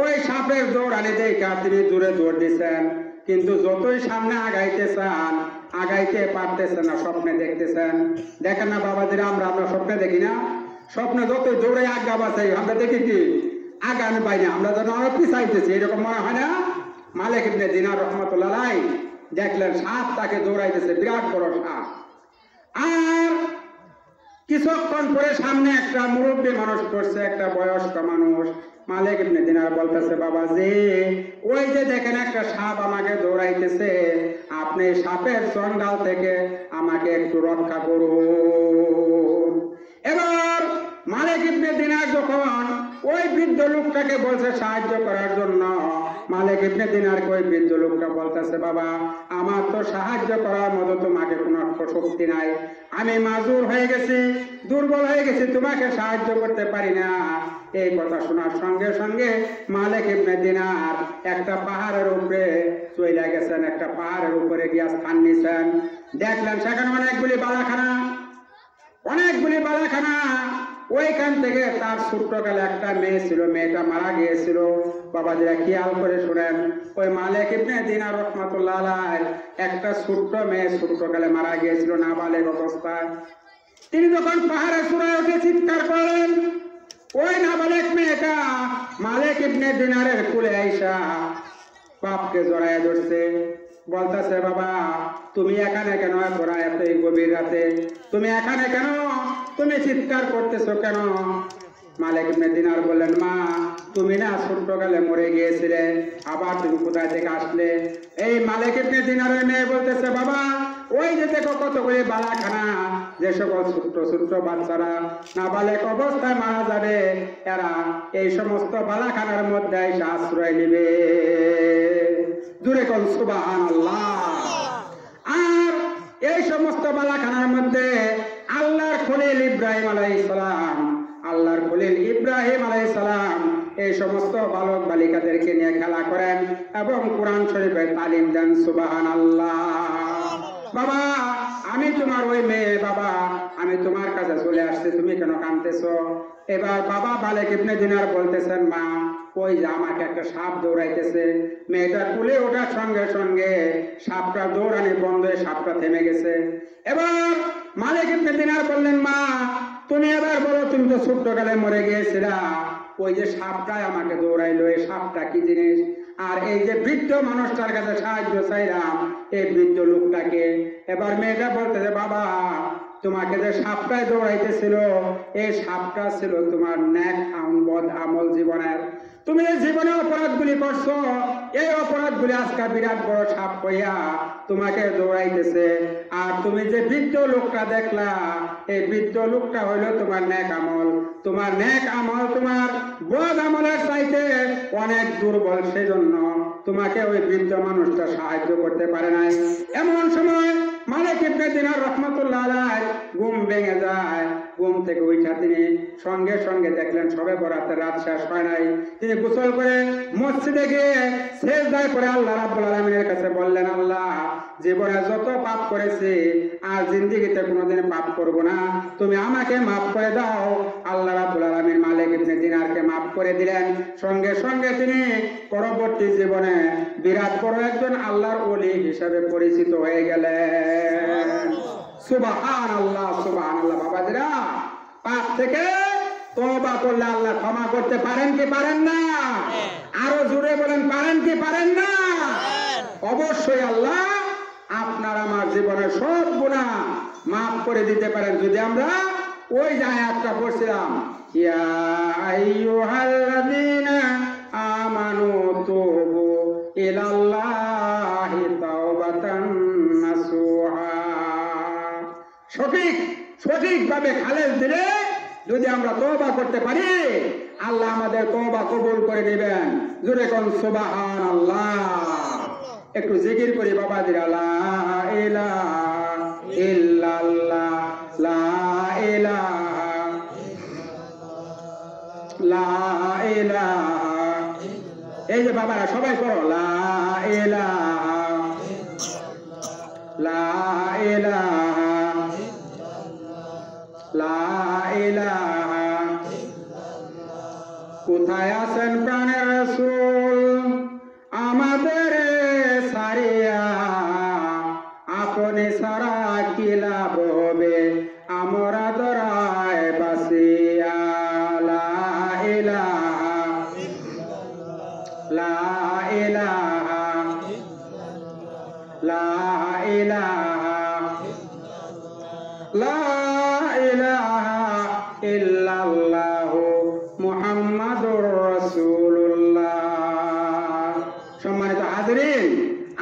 ওই সাপের দৌড়ানি দেখা তিনি দূরে দৌড় দিচ্ছেন, কিন্তু যতই সামনে আগাইতে চান আগাইতে পারতেছেন না। স্বপ্নে দেখতেছেন, দেখেন না বাবাজিরা, আমরা স্বপ্নে দেখি না? স্বপ্নে যতই দৌড়ে আগা বাঁচাই, আমরা দেখি কি আগান পাই না, আমরা যেন আরো পিছাইতেছি, এরকম মনে হয় না? মালিক ইবনে দিনার রাহমাতুল্লাহ আলাইহি দেখলেন সাপ তাকে দৌড়াইতেছে, বিরাট বড় সাপ। আর কিছুক্ষণ পরে সামনে একটা মুরব্বী মানুষ পড়ছে, একটা বয়স্ক মানুষ। মালিক ইবনে দিনার বলতেছে, বাবাজি ওই যে দেখেন একটা সাপ আমাকে দৌড়াইতেছে, আপনি সাপের চন্ডাল থেকে আমাকে একটু রক্ষা করুন। এবার মালিক ইবনে দিনার যখন ওই বৃদ্ধ লোকটাকে বলছে সাহায্য করার জন্য, মালিক ইবনে দিনারকে ওই বৃদ্ধ লোকটা বলতেছে, বাবা আমার তো সাহায্য করার মতো তোমাকে কোনো শক্তি নাই, আমি মাজুর হয়ে গেছি, দুর্বল হয়ে গেছি, তোমাকে সাহায্য করতে পারি না। এই কথা শোনার সঙ্গে সঙ্গে মালিক ইবনে দিনার একটা পাহাড়ের উপরে চলে গেছেন, একটা পাহাড়ের উপরে গিয়া স্থান নিছেন। দেখলেন সেখানে অনেকগুলি বালাখানা। ওইখান থেকে তার ছোট্টকালে একটা মেয়ে ছিল, মেয়েটা মারা গিয়েছিল। বাবাজিরা খেয়াল করে শুনেন, ওই মালিক ইবনে দিনার রাহমাতুল্লাহ আলাইহি একটা ছোট্ট মেয়ে ছোট্টকালে মারা গিয়েছিল, নাবালেগ অবস্থায়। তিনি যখন পাহাড়ে চূড়ায় উঠে চিৎকার করেন, ওই নাবালেগ মেয়েটা মালিক ইবনে দিনারের কোলে আইসা বাপকে জড়ায় ধরছে, বলতেছে, বাবা তুমি এখানে কেন? এত এই গভীর রাতে তুমি এখানে কেন? তুমি চিৎকার করতেছো কেন? মালিক ইবনে দিনার বললেন, মা তুমি না ছোট্টকালে মরে গিয়েছিলে, আবার তুমি কোথায় থেকে আসলে? এই মালিক ইবনে দিনারের মেয়ে বলতেছে, বাবা ওই যে দেখো কতগুলি বালাখানা, যে সকল ছোট্ট ছোট্ট বাচ্চারা নাবালেগ অবস্থায় মারা যাবে, এরা এই সমস্ত বালাখানার মধ্যে এসে আশ্রয় নিবে। জোরে কোন সুবহানাল্লাহ। আর এই সমস্ত বালাখানার মধ্যে আল্লাহর খলিল ইব্রাহিম আলাইহিস সালাম এই সমস্ত বালক বালিকাদেরকে নিয়ে খেলা করেন এবং কোরআন শরীফের তালিম দেন। সুবহানাল্লাহ। বাবা আমি তোমার ওই মেয়ে, বাবা আমি তোমার কাছে চলে আসছি, তুমি কেন কাঁদতেছো? এবার বাবা মালিক ইবনে দিনার বলতেছেন, মা ওই যে আমাকে একটা সাপ দৌড়াইতেছে। মেয়েটা কুলে ওঠার সঙ্গে সঙ্গে সাপটা দৌড়ানি বন্ধ হয়ে সাপটা থেমে গেছে। এবার মালিক ইবনে দিনার বললেন, মা তুমি এবার বলো, তুমি তো ছোট্টকালে মরে গিয়েছিলা, ওই যে সাপটাই আমাকে দৌড়াইলো, এই সাপটা কি জিনিস? আর এই যে বৃদ্ধ মানুষটার কাছে সাহায্য চাইলাম, এই বৃদ্ধ লোকটাকে। এবার মেয়েটা বলতেছে, বাবা তোমাকে যে সাপটায় দৌড়াইতেছিল, এই সাপটা ছিল তোমার নেক বদ আমল জীবনের। তুমি এই জীবনে অপরাধগুলি করছো, এই অপরাধগুলি আজকে বিরাট বড় সাপ হইয়া তোমাকে দৌড়াইতেছে। আর তুমি যে বৃদ্ধ লোকটা দেখলা, এই বৃদ্ধ লোকটা হইলো তোমার নেক আমল। তোমার নেক আমল তোমার বদ আমলের চাইতে অনেক দুর্বল, সেজন্য তোমাকে ওই বৃদ্ধ মানুষটা সাহায্য করতে পারে নাই। এমন সময় মালিক ইবনে দিনার রাহমাতুল্লাহ আলাইহি ঘুম ভেঙে যায়। ঘুম থেকে উঠা তিনি সঙ্গে সঙ্গে দেখলেন সবে বরাতের রাত শেষ হয় নাই। তিনি গোসল করে মসজিদে গিয়ে সিজদায় পড়ে আল্লাহ রাব্বুল আলামিনের কাছে বললেন, আল্লাহ জীবনে যত পাপ করেছি আর জিন্দেগিতে কোনোদিন পাপ করব না, তুমি আমাকে মাফ করে দাও। আল্লাহ রাব্বুল আলামিন মালিক ইবনে দিনারকে মাফ করে দিলেন। সঙ্গে সঙ্গে তিনি পরবর্তী জীবনে বিরাট বড় একজন আল্লাহর ওলি হিসেবে পরিচিত হয়ে গেলেন। সুবহানাল্লাহ, সুবহানাল্লাহ। বাবাজিরা, পাপ থেকে তওবা করলে আল্লাহ ক্ষমা করতে পারেন কি পারেন না? আরো জোরে বলেন, পারেন কি পারেন না? অবশ্যই আল্লাহ আপনার আমার জীবনের সব গুনাহ মাফ করে দিতে পারেন যদি আমরা ওই যে আয়াতটা পড়ছিলাম, ইয়া আইয়ুহাল্লাযীনা আমানু তুবু ইলাল্লাহি তাওবাতান নাসুহা। সঠিকভাবে খালেস দিলে যদি আমরা তওবা করতে পারি, আল্লাহ আমাদের তওবা কবুল করে নেবেন। জোরে কোন সুবহানাল্লাহ। একটু জিকির করি বাবাজিরা, লা ইলাহা ইল্লাল্লাহ, লা ইলাহা, লা ইলাহা। এই যে বাবারা সবাই পড়ো, লা ইলাহা, লা ইলাহা, লা ইলাহা। কোথায় আছেন প্রাণের রাসূল আমাদের সারিয়া, আপনি সারা কি লাভ হবে আমরা দরায় বাসিয়া। লা ইলাহা, লা ইলাহা, লা ইলাহা, লা ইলাহা ইল্লাল্লাহু মুহাম্মাদুর রাসূলুল্লাহ। সম্মানিত হাজিরিন,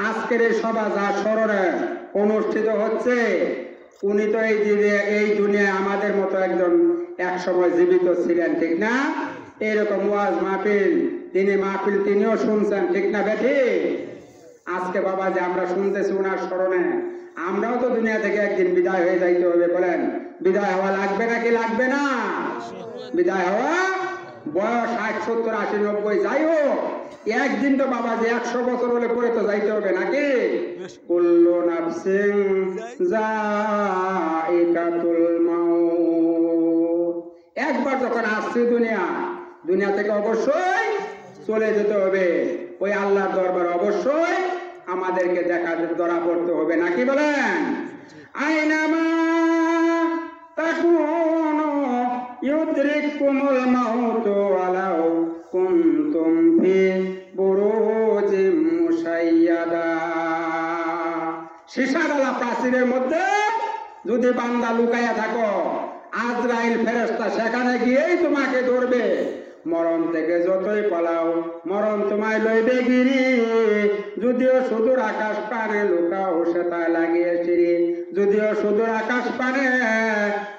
আজকের এই সভা যা স্মরণে অনুষ্ঠিত হচ্ছে, উনি তো এই দুনিয়ায় আমাদের মতো একজন এক সময় জীবিত ছিলেন, ঠিক না? এরকম ওয়াজ মাহফিল তিনিও শুনছেন, ঠিক না বেঠি? আজকে বাবা যে আমরা শুনতেছি ওনার স্মরণে, আমরাও তো দুনিয়া থেকে একদিন বিদায় হয়ে যাইতে হবে। বলেন, বিদায় হওয়া লাগবে নাকি লাগবে না? বিদায় হওয়া, বয়স 60, 70, 80, 90 যাই হোক, একদিন তো বাবা যে 100 বছর হলে পরে তো যাইতে হবে নাকি? কুল্লু নাফসিন যায়িকাতুল মাউত। একবার যখন আসছে দুনিয়া থেকে অবশ্যই চলে যেতে হবে। ওই আল্লাহর দরবারে অবশ্যই আমাদেরকে ধরা পড়তে হবে নাকি? বলেন, আইনামা তাকুনু ইউদরিকুমুল মাউতু ওয়ালাউ কুনতুম ফি বুরুজিম মুশাইয়াদা। সীসাওয়ালা প্রাচীরের মধ্যে যদি বান্দা লুকায়া থাকো, আজরাইল ফেরেশতা সেখানে গিয়েই তোমাকে ধরবে। মরণ থেকে যতই পালাও, মরণ তোমায় লইবে গিরি। যদিও সুদূর আকাশ পানে লুকাও সেথায় লাগিয়ে সিঁড়ি, যদিও সুদূর আকাশ পানে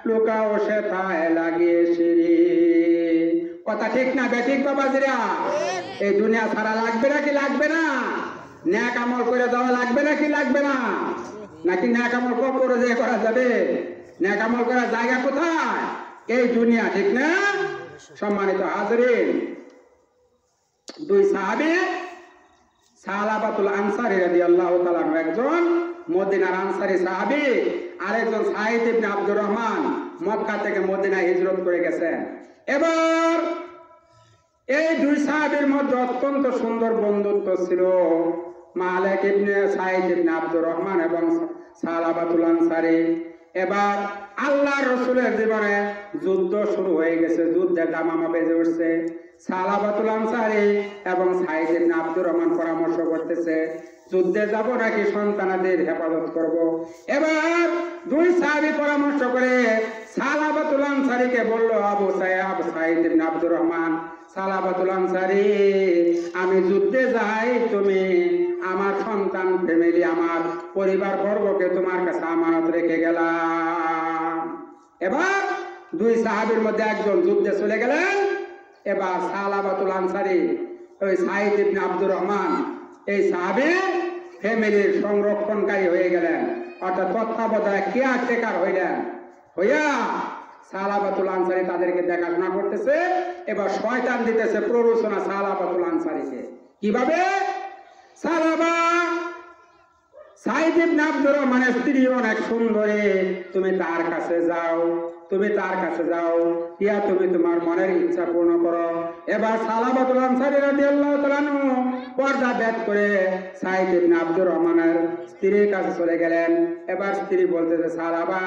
লুকাও সেথায় লাগিয়ে সিঁড়ি। কথা ঠিক না বেঠিক বাবাজিরা? এই দুনিয়া ছাড়া লাগবে নাকি লাগবে না? ন্যাক আমল করে যাওয়া লাগবে নাকি লাগবে না? নাকি ন্যাক আমল কবরে যে করা যাবে? ন্যাক আমল করার জায়গা কোথায়? এই দুনিয়া, ঠিক না? সম্মানিত হাজিরিন, দুই সাহাবী, সালাবাতুল আনসারী রাদিয়াল্লাহু তাআলা একজন মদিনার আনসারী সাহাবী, আরেকজন সাঈদ ইবনে আব্দুর রহমান মক্কা থেকে মদিনায় হিজরত করে গেছেন। এবার এই দুই সাহাবীর মধ্যে অত্যন্ত সুন্দর বন্ধুত্ব ছিল। মালিক ইবনে সাইদ ইবনে আব্দুর রহমান এবং সালাবাতুল আনসারী। এবার আল্লাহ রসুলের জীবনে যুদ্ধ শুরু হয়ে গেছে, যুদ্ধের দামামা বেজে উঠছে। সালাবাতুল আনসারী এবং সাইদ ইবনে আব্দুর রহমান পরামর্শ করতেছে যুদ্ধে যাব নাকি সন্তানাদের হেফাজত করব। এবার দুই সাহাবী পরামর্শ করে সালাবাতুল আনসারীকে বলল, আবু সাইদ ইবনে আব্দুর রহমান, সালাবাতুল আনসারী, আমি যুদ্ধে যাই, তুমি আমার সন্তান ফ্যামিলি আমার পরিবার বর্গকে তোমার কাছে আমানত রেখে গেলাম। এবার দুই সাহাবীর মধ্যে একজন যুদ্ধে চলে গেলেন। এবার সালাবাতুল আনসারী ওই সাইদ ইবনে আব্দুর রহমান এই সাহাবী ফ্যামিলির সংরক্ষণকারী হয়ে গেলেন, অর্থাৎ তত্ত্বাবধায়ক কেয়ারটেকার হইলেন। হইয়া সালাবাতুল আনসারী তাদেরকে দেখাশোনা করতেছে। এবার শয়তান দিতেছে প্ররোচনা সালাবাতুল আনসারীকে। কিভাবে? সালাবা সাইদ ইবনে আব্দুর রহমানের স্ত্রী অনেক সুন্দরী, তুমি তার কাছে যাও, তুমি তার কাছে যাও, ইয়া তুমি তোমার মনের ইচ্ছা পূর্ণ করো। এবার সালাবাতুল আনসারী রাদিয়াল্লাহু তাআলা আনহু পর্দা ভেদ করে সাইদ ইবনে আব্দুর রহমানের স্ত্রীর কাছে চলে গেলেন। এবার স্ত্রী বলতেছে, সালাবা,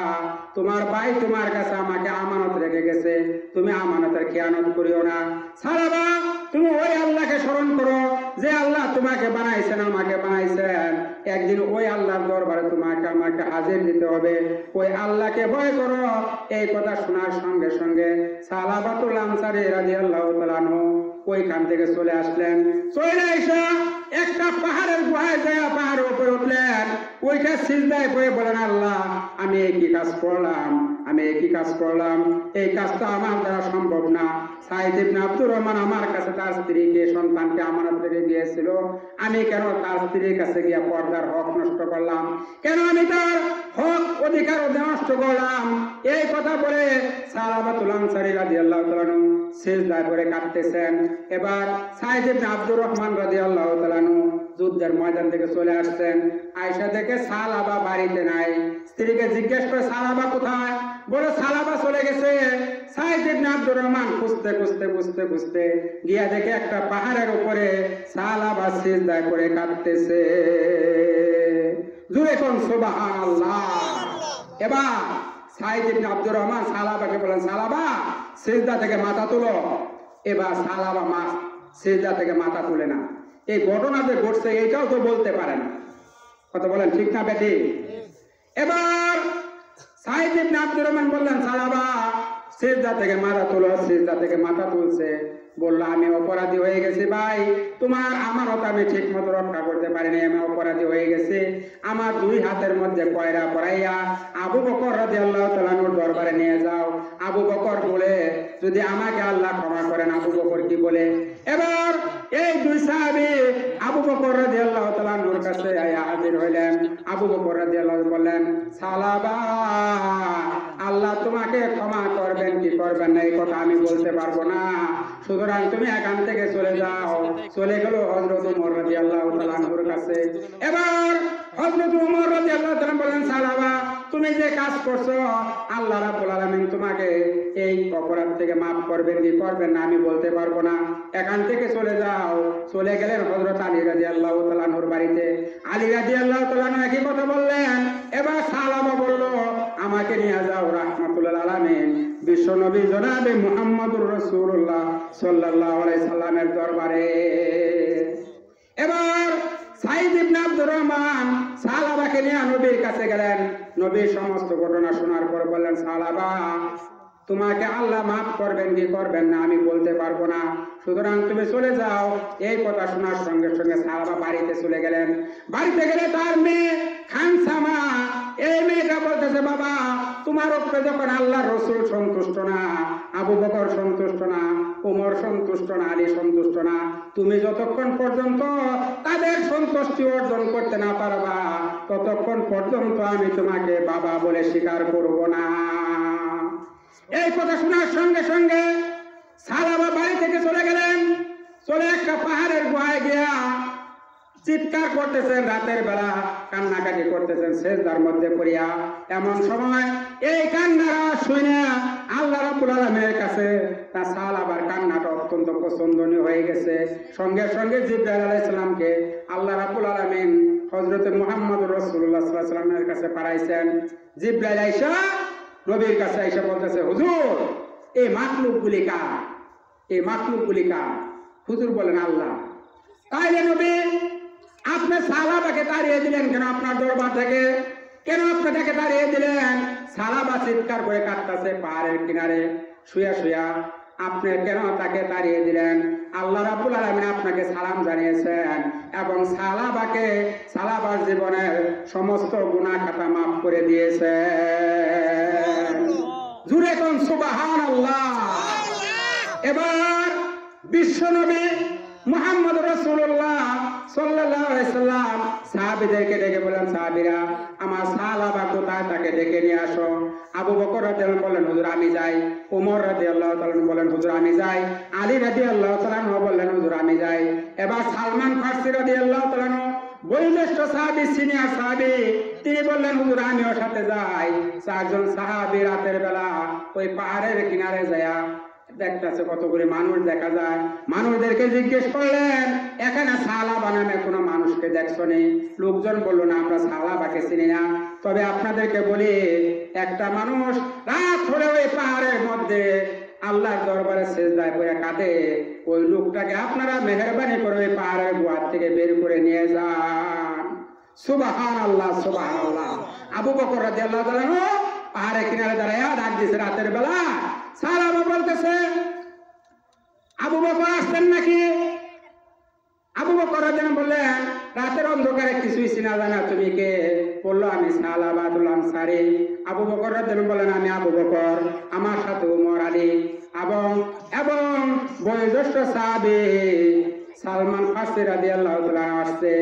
তোমার ভাই তোমার কাছে আমাকে আমানত রেখে গেছে, তুমি আমানতের খেয়ানত করিও না। সালাবা, তুমি ওই আল্লাহকে স্মরণ করো যে আল্লাহ তোমাকে বানাইছেন, আমাকে বানাইছেন। একদিন ওই আল্লাহর দরবারে তোমাকে আমাকে হাজির দিতে হবে, ওই আল্লাহকে ভয় করো। এই কথা শোনার সঙ্গে সঙ্গে সালাবাতুল আনসারী রাদিয়াল্লাহু তাআলা আনহু ওইখান থেকে চলে আসলেন। চলে এসে একটা পাহাড়ের গুহায় যায়, পাহাড়ের উপরে উঠলেন। ওইটা সিজদায় পড়ে বলেন, আল্লাহ, আমি কি কাজ করলাম, আমি কি কাজ করলাম, এই কাজটা আমার দ্বারা সম্ভব না। সাইদ ইবনে আব্দুর রহমান আমার কাছে তার স্ত্রীকে সন্তানকে আমানত রেখে গিয়েছিল, আমি কেন তার স্ত্রীর কাছে গিয়ে পর্দার হক নষ্ট করলাম, কেন আমি তার হক অধিকার নষ্ট করলাম। এই কথা বলে সালাবাতুল আনসারী রাদিয়াল্লাহু তাআলা আনহু সিজদায় পড়ে কাঁদতেছেন। এবার সাইদ ইবনে আব্দুর রহমান রাদিয়াল্লাহু তাআলা আনহু যুদ্ধের ময়দান থেকে চলে আসছেন। আয়েশা দেখে সালাবা বাড়িতে নাই। স্ত্রীকে জিজ্ঞেস করে, সালাবা কোথায়? বলে, সালাবা চলে গেছে। সাইদ ইবনে আব্দুর রহমান খুঁজতে খুঁজতে খুঁজতে খুঁজতে গিয়া দেখে একটা পাহাড়ের উপরে সালাবা সিজদায় পড়ে কাঁদতেছে। জোরে কোন সুবহানাল্লাহ। এবার সাইদ ইবনে আব্দুর রহমান সালাবাকে বলেন, সালাবা, সিজদা থেকে মাথা তুলো। এবার সালাবা সিজদা থেকে মাথা তুলে না। এই ঘটনা যে ঘটছে এইটাও তো বলতে পারে না। কথা বলেন ঠিক না বেটি? এবার সাইদ ইবনে আব্দুর রহমান বললেন, সালাবা, সিজদা থেকে মাথা তুলো। সিজদা থেকে মাথা তুলছে। বললো, আমি অপরাধী হয়ে গেছি ভাই, তোমার আমানত আমি ঠিক মতো রক্ষা করতে পারিনি, আমি অপরাধী হয়ে গেছি। আমার দুই হাতের মধ্যে কয়রা পরাইয়া আবু বকর রাদিয়াল্লাহু তাআলা আনহুর দরবারে নিয়ে যাও। আবু বকর বলে, যদি আমাকে আল্লাহ ক্ষমা করেন। আবু বকর কি বলে? এবার এই দুই সাহাবী আবু বকর রাদিয়াল্লাহু তাআলা আনহুর কাছে হাজির হইলেন। আবু বকর রাদিয়াল্লাহু বললেন, সালাবা, আল্লাহ তোমাকে ক্ষমা করবেন কি করবেন না এই কথা আমি বলতে পারবো না, সুতরাং তুমি এখান থেকে চলে যাও। চলে গেল হযরত ওমর রাদিয়াল্লাহু তাআলা আনহুর কাছে। এবার হযরত ওমর রাদিয়াল্লাহু তাআলা বলেন, সালাবা, তুমি যে কাজ করছো আল্লাহ রাব্বুল আলামিন তোমাকে এই অপরাধ থেকে মাফ করবেন কি করবেন না আমি বলতে পারবো না, এখান থেকে চলে যাও। চলে গেলেন হযরত আলী রাদিয়াল্লাহু তাআলা আনহুর বাড়িতে। আলী রাদিয়াল্লাহু তাআলা আনহু একই কথা বললেন। এবার সালাবা বলল, আমাকে নিয়ে যাও রাহমাতুল আলামিন বিশ্ব নবী জনাবে মুহাম্মদুর রাসূলুল্লাহ সাল্লাল্লাহু আলাইহি সাল্লামের দরবারে। এবার সাইদ ইবনে আব্দুর রহমান সালাবাকে নিয়ে নবীর কাছে গেলেন। নবীর সমস্ত ঘটনা শোনার পর বললেন, সালাবা, তোমাকে আল্লাহ মাফ করবেন কি করবেন না আমি বলতে পারবো না, সুতরাং তুমি চলে যাও। এই কথা শোনার সঙ্গে সঙ্গে সাহাবা বাড়িতে চলে গেলেন। বাড়িতে গেলে তার মেয়ে খানসামা, এই মেয়েটা বলতেছে, বাবা, তোমার উপরে যখন আল্লাহ রসুল সন্তুষ্ট না, আবু বকর সন্তুষ্ট না, ওমর সন্তুষ্ট না, আলী সন্তুষ্ট না, তুমি যতক্ষণ পর্যন্ত তাদের সন্তুষ্টি অর্জন করতে না পারবা ততক্ষণ পর্যন্ত আমি তোমাকে বাবা বলে স্বীকার করব না। এই কথা শোনার সঙ্গে সঙ্গে সালাবা বাড়ি থেকে চলে গেলেন। চলে একটা পাহাড়ের গুহায় গিয়া চিৎকার করতেছেন, রাতের বেলা কান্নাকাটি করতেছেন সেজদার মধ্যে পড়িয়া। এমন সময় এই কান্নারা শুনে আল্লাহ রাব্বুল আলামিনের কাছে তার সাহাবার কান্নাটা অত্যন্ত পছন্দনীয় হয়ে গেছে। সঙ্গে সঙ্গে জিবরাইল আলাইহিস সালামকে আল্লাহ রাব্বুল আলামিন হযরত মুহাম্মদুর রাসূলুল্লাহ সাল্লাল্লাহু আলাইহি ওয়াসাল্লামের কাছে পাঠাইছেন। জিবরাইল আইসা নবীর কাছে আইসা বলতেছে, হুজুর এই মাখলুকগুলি কার? এই মাখলুকগুলি কার? হুজুর বলেন আল্লাহ। তাইলে নবী আপনি সাহাবাকে তাড়িয়ে দিলেন কেন আপনার দরবার থেকে? কেন আপনাকে তাড়িয়ে দিলেন? সাহাবা চিৎকার করে কাঁদতেছে পাহাড়ের কিনারে শুয়া শুয়া। আপনি কেন তাকে তাড়িয়ে দিলেন? আল্লাহ রাব্বুল আলামিন আপনাকে সালাম জানিয়েছেন এবং সাহাবার জীবনের সমস্ত গুনাহ খাতা মাফ করে দিয়েছেন। জুরে কোন সুবহানাল্লাহ। এবার বিশ্বনবী মুহাম্মদ রাসূলুল্লাহ সাল্লাল্লাহু আলাইহি সাল্লাম সাহাবীদেরকে ডেকে বলেন, সাহাবীরা আমার সাহাবা কোথায়? তাকে ডেকে নিয়ে আসো। আবু বকর রাদিয়াল্লাহু আনহু বললেন, হুজুর আমি যাই। ওমর রাদিয়াল্লাহু তাআলা বললেন, হুজুর আমি যাই। আলী রাদিয়াল্লাহু তাআলা বললেন, হুজুর আমি যাই। এবার সালমান ফারসি রাদিয়াল্লাহু তাআলা বয়োজ্যেষ্ঠ সাহাবী, সিনিয়র সাহাবী, তিনি বললেন, হুজুর আমিও সাথে যাই। চারজন সাহাবী রাতের বেলা ওই পাহাড়ের কিনারে যায়া দেখতেছে কতগুলি মানুষ দেখা যায়। মানুষদেরকে জিজ্ঞেস করলেন, এখানে সাহাবা নামে কোনো মানুষকে দেখছো নি? লোকজন বললো, না আমরা সাহাবাকে চিনি না। তবে আপনাদেরকে বলি, একটা মানুষ রাত হলে ওই পাহাড়ের মধ্যে আল্লাহর দরবারে সেজদায় পড়ে কাঁদে। ওই লোকটাকে আপনারা মেহেরবানি করে ওই পাহাড়ের গুহার থেকে বের করে নিয়ে যান। সুবহানাল্লাহ, সুবহানাল্লাহ। আবু বকর রাদিয়াল্লাহু তাআলা পাহাড়ের কিনারে দাঁড়ায়া ডাক দিয়েছে রাতের বেলা। সাহাবা বলতেছে, আবু বকর আসছেন নাকি? আবু বকর রাদিয়াল্লাহু বললেন, রাতের অন্ধকারে কিছুই চিনা যায় না, তুমি কে? বললো, আমি সালাবাতুল আনসারী। আবু বকর রাদিয়াল্লাহু বললেন, আমি আবু বকর, আমার সাথে ওমর, আলী এবং বয়োজ্যেষ্ঠ সাহাবী সালমান ফারসি রাদিয়াল্লাহু তাআলা আসছে।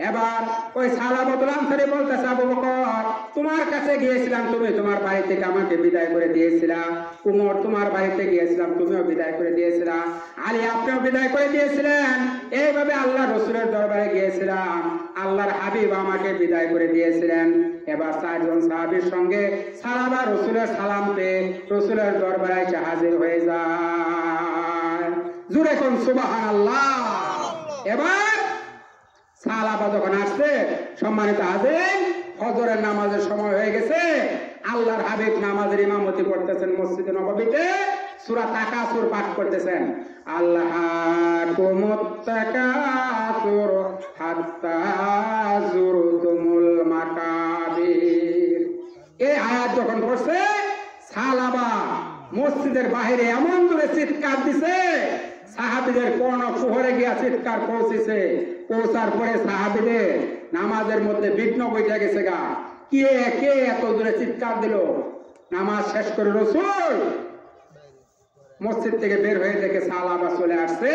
এবার ওই সালাবাতুল আনসারী বলতেছে, আবু বকর তোমার কাছে গিয়েছিলাম, তুমি তোমার বাড়ি থেকে আমাকে বিদায় করে দিয়েছিলা। উমর তোমার বাড়িতে গিয়েছিলাম, তুমিও বিদায় করে দিয়েছিলা। আলী আপনিও বিদায় করে দিয়েছিলেন। এইভাবে আল্লাহ রসুলের দরবারে গিয়েছিলাম, আল্লাহর হাবিব আমাকে বিদায় করে দিয়েছিলেন। এবার চারজন সাহাবীর সঙ্গে সাহাবা রসুলের সালাম পেয়ে রসুলের দরবারে এসে হাজির হয়ে যায়। জুরে কোন সুবহানাল্লাহ। এবার সাহাবা যখন আসছে, সম্মানিত হাজির, ফজরের নামাজের সময় হয়ে গেছে। আল্লাহর হাবিব নামাজের ইমামতি করতেছেন মসজিদে নববীতে, সূরা তাকাসুর পাঠ করতেছেন। আল্লাহাকুমুত তাকাসুর হাত্তা যুরতুমুল মাকাবির। এই আয়াত যখন পড়ছে, সাহাবা মসজিদের বাইরে এমন জোরে চিৎকার দিছে, সাহাবীদের কর্ণ কুহরে গিয়া চিৎকার পৌঁছেছে। পৌঁছার পরে সাহাবীদের নামাজের মধ্যে বিঘ্ন বইটা গেছে গা। কে এত জোরে চিৎকার দিল? নামাজ শেষ করে রসুল মসজিদ থেকে বের হয়ে দেখে সাহাবা চলে আসছে।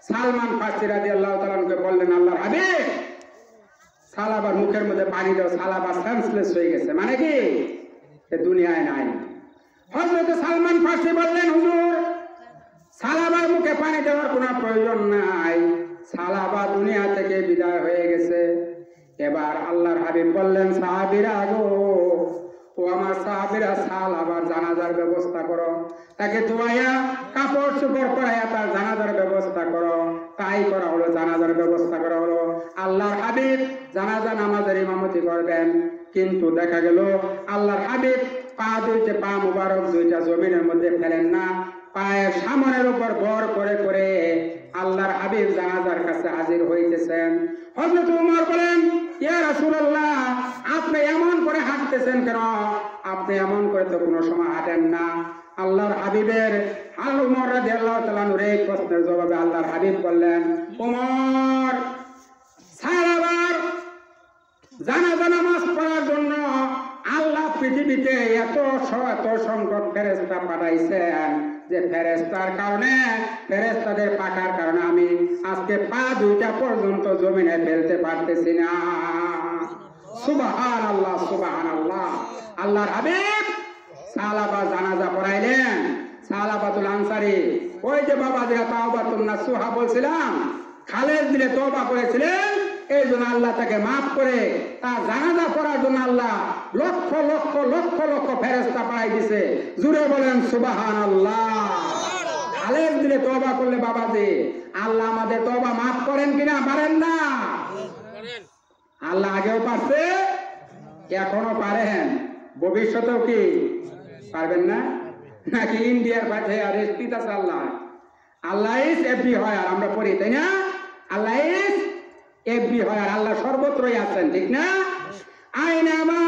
সালমান ফারসি রাদিয়াল্লাহু তাআলা বললেন, আল্লাহর হাবিব সাহাবার মুখের মধ্যে পানি দাও। সাহাবা সেন্সলেস হয়ে গেছে, মানে কি এ দুনিয়ায় নাই। হযরত সালমান ফারসি বললেন, হুজুর সাহাবার মুখে পানি দেওয়ার কোনো প্রয়োজন নাই, সাহাবা দুনিয়া থেকে বিদায় হয়ে গেছে। এবার আল্লাহর হাবিব বললেন, সাহাবীরা গো, ও আমার সাহাবীরা, সাহাবার জানাজার ব্যবস্থা করো। তাকে ধোয়া কাপড় চোপড় পরাইয়া তার জানাজার ব্যবস্থা করো। তাই করা হলো, জানাজার ব্যবস্থা করা হলো। আল্লাহর হাবিব জানাজা নামাজের ইমামতি করবেন, কিন্তু দেখা গেল আল্লাহর হাবিব পা মুবারক দুইটা জমিনের মধ্যে ফেলেন না, পায়ের সামনের উপর ভর করে করে আল্লাহর হাবিব জানাজার কাছে হাজির হইতেছেন। হযরত ওমর বলেন, ইয়া রাসূলুল্লাহ আপনি এমন করে হাঁটতেছেন কেন? আপনি এমন করে তো কোনো সময় হাঁটেন না। আল্লাহর হাবিবের ওমর রাদিয়াল্লাহু তাআলা এই প্রশ্নের জবাবে আল্লাহর হাবিব বললেন, ওমর সাহাবার জানাজা নামাজ পড়ার জন্য আল্লাহ পৃথিবীতে এত সংখ্যক ফেরেশতা পাঠাইছেন যে ফেরেশতার কারণে, ফেরেশতাদের পাঠার কারণে আমি আজকে পা দুইটা পর্যন্ত জমিনে ফেলতে পারতেছি না। সুবহানাল্লাহ, সুবহানাল্লাহ। আল্লাহর হাবিব সাহাবা জানাজা পড়াইলেন। সালাবাতুল আনসারী, ওই যে বাবা যেটা তাওবাতুন নাসুহা বলছিলাম, খালেদ দিলে তওবা করেছিলেন, এই জন্য আল্লাহ তাকে মাফ করে তার জানাজা পড়ার জন্য আল্লাহ লক্ষ লক্ষ লক্ষ লক্ষ ফেরেশতা পাঠাই দিছে। জুড়ে বলেন সুবহানাল্লাহ। খালেদ দিলে তওবা করলে বাবাজি আল্লাহ আমাদের তওবা মাফ করেন কিনা? পারেন না? আল্লাহ আগেও পারছে, এখনো পারেন, ভবিষ্যতেও কি পারবেন না? নাকি ইন্ডিয়ার পাশে আর রেস্টিত আছে আল্লাহ? আল্লাহ ইজ এভরিহোয়ার আমরা পড়ি, তাই না? আল্লাহ ইজ এভরিহোয়ার, আল্লাহ সর্বত্রই আছেন, ঠিক না? আইনামা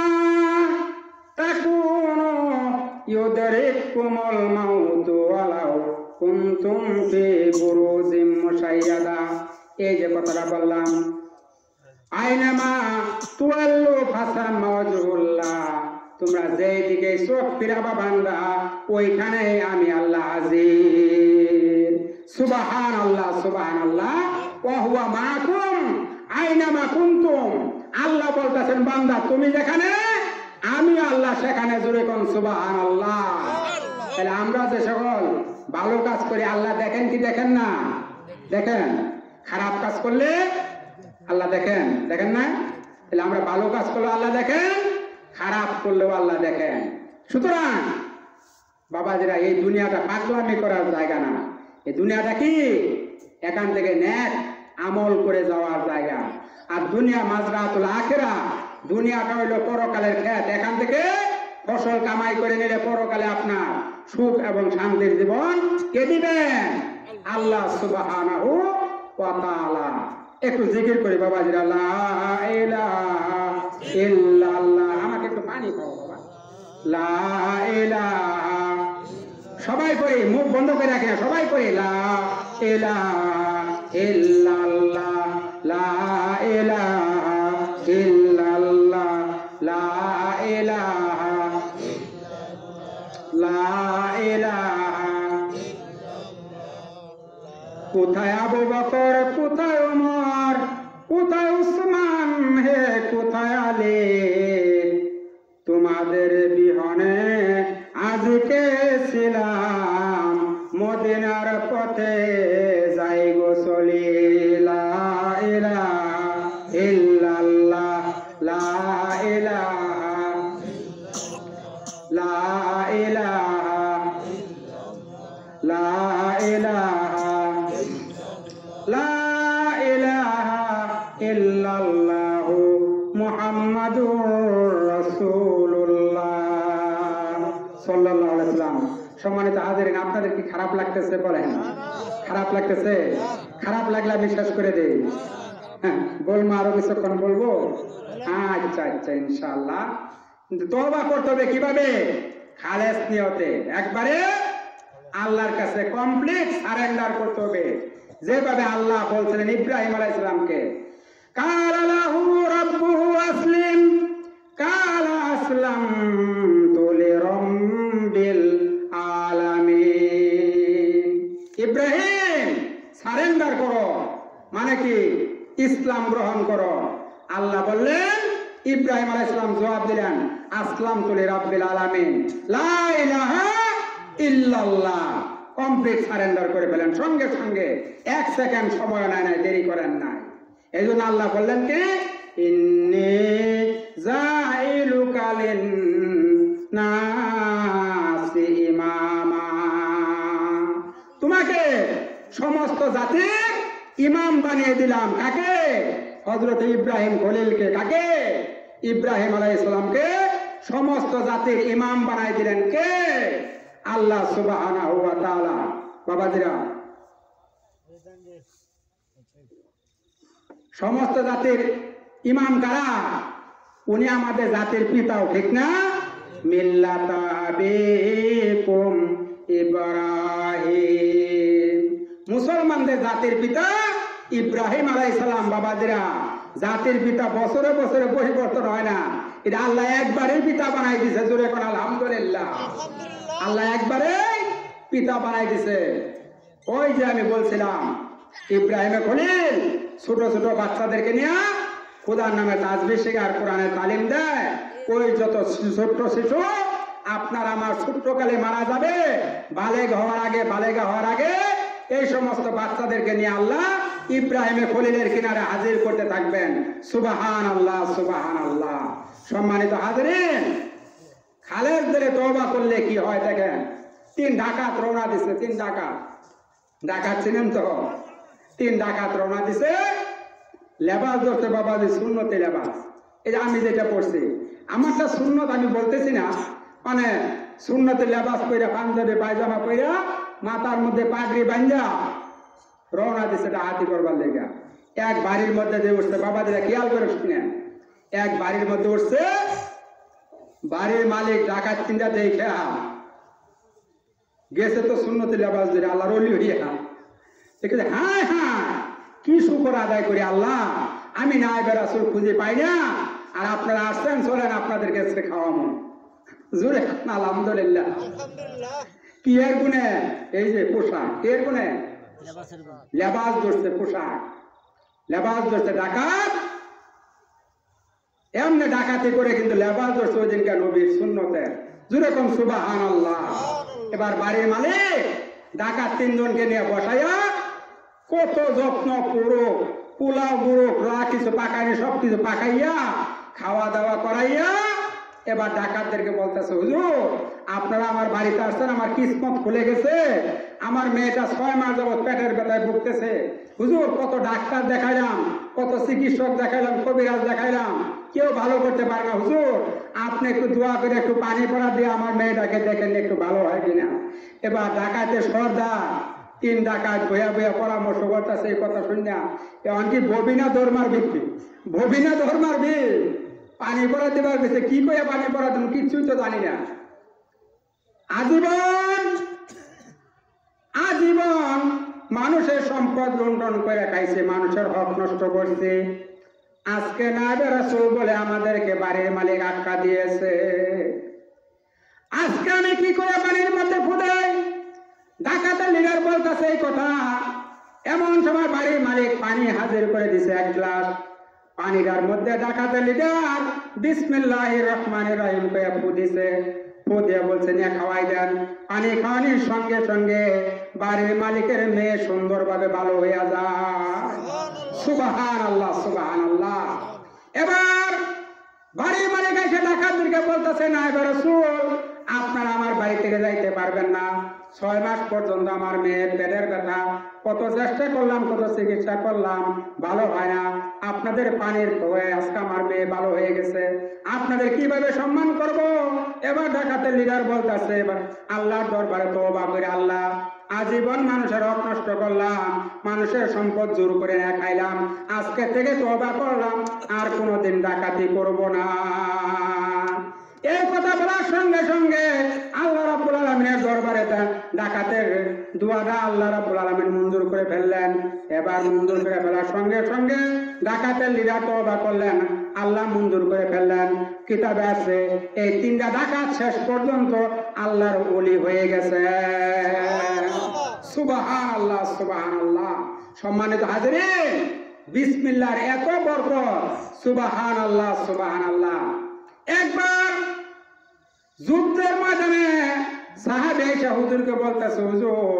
তাকুনু ইউদরিকুমুল মাউতু ওয়ালাউ কুনতুম ফি বুরুজিম মুশাইয়াদা। এই যে কথাটা বললাম, আইনামা তুয়াল্লু ফাসাম্মা ওয়াজহুল্লাহ, তোমরা যেই দিকে চোখ ফিরাবা বান্দা ওইখানে আমি আল্লাহ হাজির। সুবহানাল্লাহ সুবহানাল্লাহ। ওয়া হুয়া মাআকুম আইনামা কুনতুম। আল্লাহ বলতেছেন বান্দা তুমি যেখানে আমি আল্লাহ সেখানে। জোরে কোন সুবহানাল্লাহ। তাহলে আমরা যে সকল ভালো কাজ করি আল্লাহ দেখেন কি দেখেন না? দেখেন। খারাপ কাজ করলে আল্লাহ দেখেন, দেখেন না? তাহলে আমরা ভালো কাজ করলে আল্লাহ দেখেন, খারাপ করলেও আল্লাহ দেখেন। সুতরাং বাবাজিরা এই দুনিয়াটা পাগলামি করার জায়গা না। এই দুনিয়াটা কি এখান থেকে নেক আমল করে যাওয়ার জায়গা। আর দুনিয়া মাজরাতুল আখিরা, দুনিয়াটা হইল পরকালের ক্ষেত। এখান থেকে ফসল কামাই করে নিলে পরকালে আপনার সুখ এবং শান্তির জীবন কে দিবেন? আল্লাহ সুবহানাহু ওয়া তাআলা। একটু জিকির করি বাবাজিরা, লা ইলাহা ইল্লাল্লাহ। আমাকে একটু পানি খাও বাবা। লা ইলাহা, সবাই পড়ি, মুখ বন্ধ করে রাখি না, সবাই পড়ি লা ইলাহা ইল্লাল্লাহ, লা ইলাহা ইল্লাল্লাহ, লা ইলাহা, লা ইলাহা। কোথায় আবু বকর, কোথায় ওমর, কোথায় উসমান, হে কোথায় আলী? তোমাদের বিহনে আজকে ছিলাম মদিনার পথে যাই গো চলি। লা ইলাহা ইল্লাল্লাহ, লা ইলাহা, লা ইলাহা, লা ইলাহা, লা ইলাহা ইল্লাল্লাহু মুহাম্মাদুর রাসূলুল্লাহ সাল্লাল্লাহু আলাইহি ওয়াসাল্লাম। সম্মানিত হাজিরিন, আপনাদের কি খারাপ লাগতেছে? বলেন খারাপ লাগতেছে? খারাপ লাগলে আমি শেষ করে দেই। হ্যাঁ বলবো, আরো কিছুক্ষণ বলবো। আচ্ছা আচ্ছা ইনশাআল্লাহ। কিন্তু তওবা করতে হবে কিভাবে? খালেস নিয়তে, একবারে আল্লাহর কাছে কমপ্লিট সারেন্ডার করতে হবে। যেভাবে আল্লাহ বলছিলেন ইব্রাহিম আলাইহিস সালামকে, কালা লাহু রাব্বুহু আসলিম, কালা আসলামতু লিরাব্বিল আলামিন। ইব্রাহিম সারেন্ডার করো, মানে কি? ইসলাম গ্রহণ করো। আল্লাহ বললেন, ইব্রাহিম আলাইহিস সালাম জবাব দিলেন, আসলামতু লিরাব্বিল আলামিন, লা ইলাহা ইল্লাল্লাহ। কমপ্লিট সারেন্ডার করে ফেলেন সঙ্গে সঙ্গে, এক সেকেন্ড সময় নাই, দেরি করেন নাই। এই জন্য আল্লাহ বললেন কি, ইন্নী জাইলুকা লিন্নাসি ইমামা, তোমাকে সমস্ত জাতির ইমাম বানিয়ে দিলাম। কাকে? হযরত ইব্রাহিম খলিলকে। কাকে? ইব্রাহিম আলাইহিস সালামকে সমস্ত জাতির ইমাম বানাই দিলেন কে? আল্লাহ সুবহানাহু ওয়া তাআলা। বাবাজিরা, সমস্ত জাতির ইমাম কারা? উনি আমাদের জাতির পিতাও, ঠিক না? মিল্লাতা আবিকুম ইব্রাহিম, মুসলমানদের জাতির পিতা ইব্রাহিম আলাইহিস সালাম। বাবাজিরা, জাতির পিতা বছরে বছরে পরিবর্তন হয় না, এটা আল্লাহ একবারে পিতা বানাই দিয়েছে। জোরে কোন আলহামদুলিল্লাহ। আল্লাহ একবারে পিতা বানাই দিছে। ওই যে আমি বলছিলাম ইব্রাহিম খলিল ছোট ছোট বাচ্চাদেরকে নিয়ে খোদার নামে তাসবিহ শেখার, কোরআনের তালিম দেয়। ওই যত ছোট্ট শিশু আপনার আমার ছোট্টকালে মারা যাবে, বালেগা হওয়ার আগে এই সমস্ত বাচ্চাদেরকে নিয়ে আল্লাহ ইব্রাহিমের খলিলের কিনারে হাজির করতে থাকবেন। সুবহানাল্লাহ, সুবহানাল্লাহ। সম্মানিত হাজিরিন, খালেদ দিলে তওবা করলে কি হয় দেখেন। 3 ডাকাত রওনা দিছে, 3 ডাকাত। ডাকাত ছিলেন তো, 3 ডাকাত রওনা দিছে। লেবাস ধরতে বাবাজি, সুন্নতে লেবাস। এই যে আমি যেটা পড়ছি, আমারটা সুন্নত আমি বলতেছি না, মানে সুন্নতে লেবাস পইরা, পাঞ্জাবি পায়জামা পইরা, মাথার মধ্যে পাগড়ি বান্ধা রওনা দিছে ডাকাতি করবার লেগা। এক বাড়ির মধ্যে যে উঠছে, বাবাজিরা খেয়াল করে শুনেন, এক বাড়ির মধ্যে উঠছে। বাড়ির মালিক ডাকাত 3টা দেখে গেছে তো সুন্নতে লেবাস ধরে, আল্লাহর ওলি হইয়া দেখে, হ্যাঁ হ্যাঁ, কি শুকর আদায় করি আল্লাহ, আমি নায়েবে রাসূল খুঁজে পাই না, আর আপনারা আসছেন, চলেন আপনাদের কাছে খাওয়াবো। জোরে আলহামদুলিল্লাহ। কি এর গুণে? এই যে পোশাক, এর গুণে লেবাস ধরছে, পোশাক লেবাস ধরছে। ডাকাত এমনি ডাকাতি করে কিন্তু লেবাস ধরছে ওই দিনকার নবীর সুন্নতে। জোরে কম সুবহানাল্লাহ। এবার বাড়ির মালিক ডাকাত 3 জনকে নিয়ে বসাইয়া কত যত্ন পুরো পোলাও গুঁড়ো কিছু পাকাইনি, সবকিছু পাকাইয়া খাওয়া দাওয়া করাইয়া এবার ডাকাতদেরকে বলতেছে, হুজুর আপনারা আমার বাড়িতে আসছেন, আমার কিসমত খুলে গেছে, আমার মেয়েটা 6 মাস যাবত পেটের ব্যথায় ভুগতেছে। হুজুর কত ডাক্তার দেখাইলাম, কত চিকিৎসক দেখাইলাম, কবিরাজ দেখাইলাম, কেউ ভালো করতে পারে না। হুজুর আপনি একটু দোয়া করে একটু পানি পড়া দিয়ে আমার মেয়েটাকে দেখেন একটু ভালো হয় কিনা। এবার ডাকাতের সর্দার 3 ডাকাত বইয়া বইয়া পরামর্শ করতেছে। এই কথা শুনিয়া এমনকি ববিনা ধর্মার ভিত্তি, ববিনা ধর্মার ভিত পানি পড়া দেবার গেছে, কি কইয়া পানি পড়া তুমি কিছুই তো জানি না। আজীবন আজীবন মানুষের সম্পদ লুণ্ঠন করে খাইছে, মানুষের হক নষ্ট করছে। আজকে নায়েবে রাসূল বলে আমাদেরকে বাড়ির মালিক আখ্যা দিয়েছে। আজকে আমি কি করে পানির মধ্যে ফুটাই? ডাকাতের লিডার বলতেছে এই কথা। এমন সময় বাড়ির মালিক পানি হাজির করে দিছে 1 গ্লাস। পানিটার মধ্যে ডাকাতের লিডার বিসমিল্লাহির রহমানির রহিম কয়ে ফু দিছে। ফু দিয়ে বলছে নিয়ে খাওয়াই দেন। পানি খাওয়ানোর সঙ্গে সঙ্গে বাড়ির মালিকের মেয়ে সুন্দরভাবে ভালো হইয়া যায়। সুবহানাল্লাহ, সুবহানাল্লাহ। এবার বাড়ির মালিক এসে ডাকাতদেরকে বলতেছে, নায়েবে রাসূল আপনারা আমার বাড়ি থেকে যাইতে পারবেন না। 6 মাস পর্যন্ত আমার মেয়ের পেটের ব্যথা, কত চেষ্টা করলাম, কত চিকিৎসা করলাম, ভালো হয় না। আপনাদের পানির হয়ে আজকে আমার মেয়ে ভালো হয়ে গেছে, আপনাদের কিভাবে সম্মান করব? এবার ডাকাতের লিডার বলতেছে, এবার আল্লাহর দরবারে তওবা করে, আল্লাহ আজীবন মানুষের হক নষ্ট করলাম, মানুষের সম্পদ জোর করে না খাইলাম, আজকে থেকে তওবা করলাম, আর কোনোদিন ডাকাতি করব না। এই কথা বলার সঙ্গে সঙ্গে আল্লাহ রাব্বুল আলামিনের দরবারে ডাকাতের দোয়াটা আল্লাহ রাব্বুল আলামিন মঞ্জুর করে ফেললেন। এবার মঞ্জুর করে ফেলার সঙ্গে সঙ্গে ডাকাতের লিডার তওবা করলেন, আল্লাহ মঞ্জুর করে ফেললেন। কিতাবে আছে এই 3টা ডাকাত শেষ পর্যন্ত আল্লাহর ওলি হয়ে গেছে। সুবহানাল্লাহ, সুবহানাল্লাহ। সম্মানিত হাজিরিন, বিসমিল্লাহর এত বরকত, সুবহানাল্লাহ, সুবহানাল্লাহ। একবার যুদ্ধের ময়দানে সাহাবী এসে হুজুরকে বলতেছে, হুজুর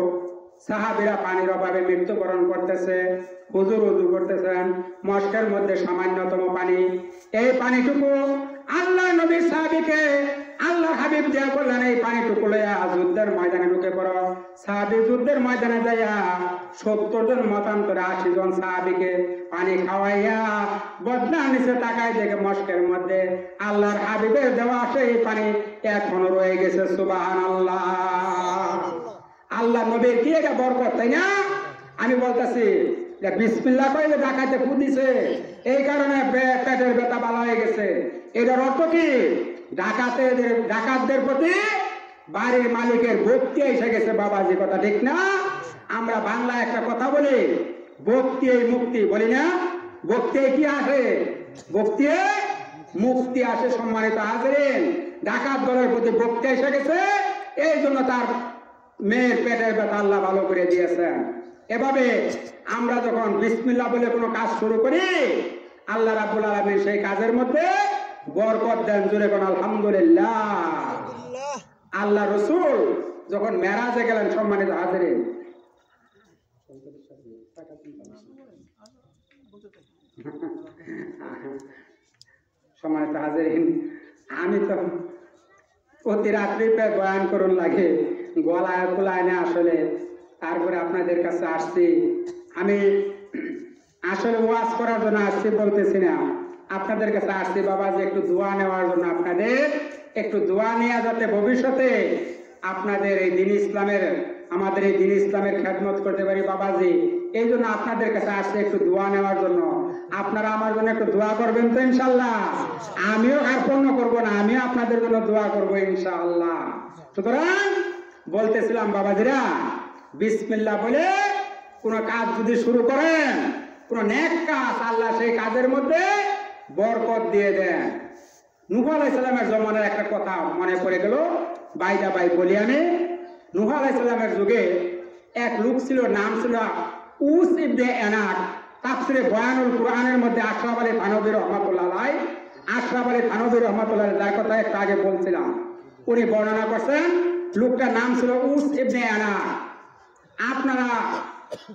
সাহাবীরা পানির অভাবে মৃত্যুবরণ করতেছে, হুজুর ওযু করতেছেন, মশকের মধ্যে সামান্যতম পানি, এই পানিটুকু আল্লাহ নবী সাহাবীকে আল্লাহ হাবিব দিয়া বললেন এই পানিটুকু লইয়া যুদ্ধের ময়দানে ঢুকে পড়ো। সাহাবী যুদ্ধের ময়দানে যাইয়া 70 জন মতান্তরে 80 জন সাহাবীকে পানি খাওয়াইয়া বদনা নিচে তাকায় দেখে মশকের মধ্যে আল্লাহর হাবিবের দেওয়া সেই পানি এখনো রয়ে গেছে। সুবহানাল্লাহ। আল্লাহ নবীর কি এটা বরকত, তাই না? আমি বলতেছি বিসমিল্লাহ কইলে ডাকাতে ফু দিছে, এই কারণে পেটের ব্যথা ভালো হয়ে গেছে। এটার অর্থ কি? ডাকাতদের প্রতি বাড়ির মালিকের ভক্তি এসে গেছে। বাবাজি কথা ঠিক না? আমরা বাংলায় একটা কথা বলি, ভক্তি এই মুক্তি বলি না? ভক্তি কি আসে? ভক্তি মুক্তি আসে। সম্মানিত হাজিরিন, ডাকাত দলের প্রতি ভক্তি এসে গেছে, এই জন্য তার মেয়ের পেটের ব্যথা আল্লাহ ভালো করে দিয়েছেন। এভাবে আমরা যখন বিসমিল্লাহ বলে কোনো কাজ শুরু করি, আল্লাহ রাব্বুল আলামিন সেই কাজের মধ্যে বরকত দেন। জোরে কোন আলহামদুলিল্লাহ। আল্লাহ রাসূল যখন মেরাজে গেলেন, সম্মানিত হাজিরিন, সম্মানিত হাজিরিন, আমি তো প্রতি রাত্রি প্রায় বয়ান করুন লাগে, গলায় গোলায় না আসলে। তারপরে আপনাদের কাছে আসছি, আমি আসলে ওয়াজ করার জন্য আসছি বলতেছি না, আপনাদের কাছে আসছি বাবা যে একটু দোয়া নেওয়ার জন্য, আপনাদের একটু দোয়া নেওয়া যাতে ভবিষ্যতে আপনাদের এই দিন ইসলামের, আমাদের এই দিন ইসলামের খেদমত করতে পারি বাবাজি। এই জন্য আপনাদের কাছে আসছে একটু দোয়া নেওয়ার জন্য। আপনারা আমার জন্য একটু দোয়া করবেন তো ইনশাল্লাহ? আমিও কার্পণ্য করবো না, আমিও আপনাদের জন্য দোয়া করবো ইনশাআল্লাহ। সুতরাং বলতেছিলাম বাবাজিরা, বিসমিল্লাহ বলে কোন কাজ যদি শুরু করেন, কোন নেক কাজ, আল্লাহ সেই কাজের মধ্যে বরকত দিয়ে দেন। নূহ আলাইহিস সালামের জমানার একটা কথা মনে পড়ে গেল, বাইদা বাই বলি আমি। নূহ আলাইহিস সালামের যুগে এক লোক ছিল, নাম ছিল উস ইবনে এনাক। তাফসিরে বয়ানুল কুরআনের মধ্যে আশরাফ আলী থানভী রহমাতুল্লাহ আলাইহি, আশরাফ আলী থানভী রহমাতুল্লাহ আলাইহি যার কথা একটু আগে বলছিলাম, উনি বর্ণনা করছেন লোকটার নাম ছিল উস ইবনে এনাক। আপনারা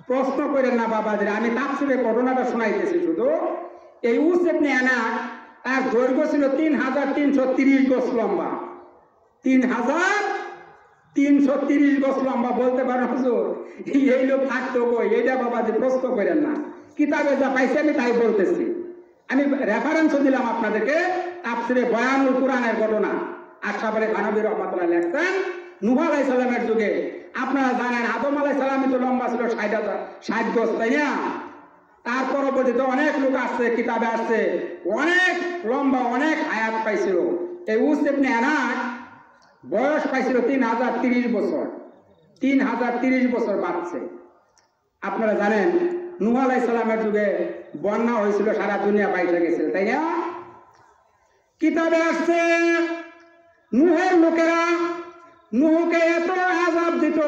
প্রশ্ন করেন না বাবাদের, আমি তাফসিরে ঘটনাটা শোনাইতেছি শুধু। এই উস ইবনে এনাক, তার দৈর্ঘ্য ছিল 3330 গজ লম্বা। 3330 গজ লম্বা। বলতে পারেন হুজুর এই লোক থাকতো কই? এইটা বাবাজি প্রশ্ন করেন না, কিতাবে যা পাইছি আমি তাই বলতেছি। আমি রেফারেন্সও দিলাম আপনাদেরকে, তাফসিরে বয়ানুল কুরআনের ঘটনা। আশরাফ আলী থানভী রহমাতুল্লাহ লেখছেন নূহ আলাইহিস সালামের যুগে, আপনারা জানেন আদম আলাইহিস সালামই তো লম্বা ছিল 60 গজ, তাই না? তার পরবর্তীতে অনেক লোক আসছে, কিতাবে আসছে অনেক লম্বা, অনেক হায়াত পাইছিল। এই উস ইবনে এনাক বয়স পাইছিল 3030 বছর। 3030 বছর বাঁচছে। আপনারা জানেন নূহ আলাইহিস সালামের যুগে বন্যা হয়েছিল, সারা দুনিয়া বাইরে গেছিল, তাই না? কিতাবে আসছে নূহের লোকেরা নূহকে এত আযাব দিত,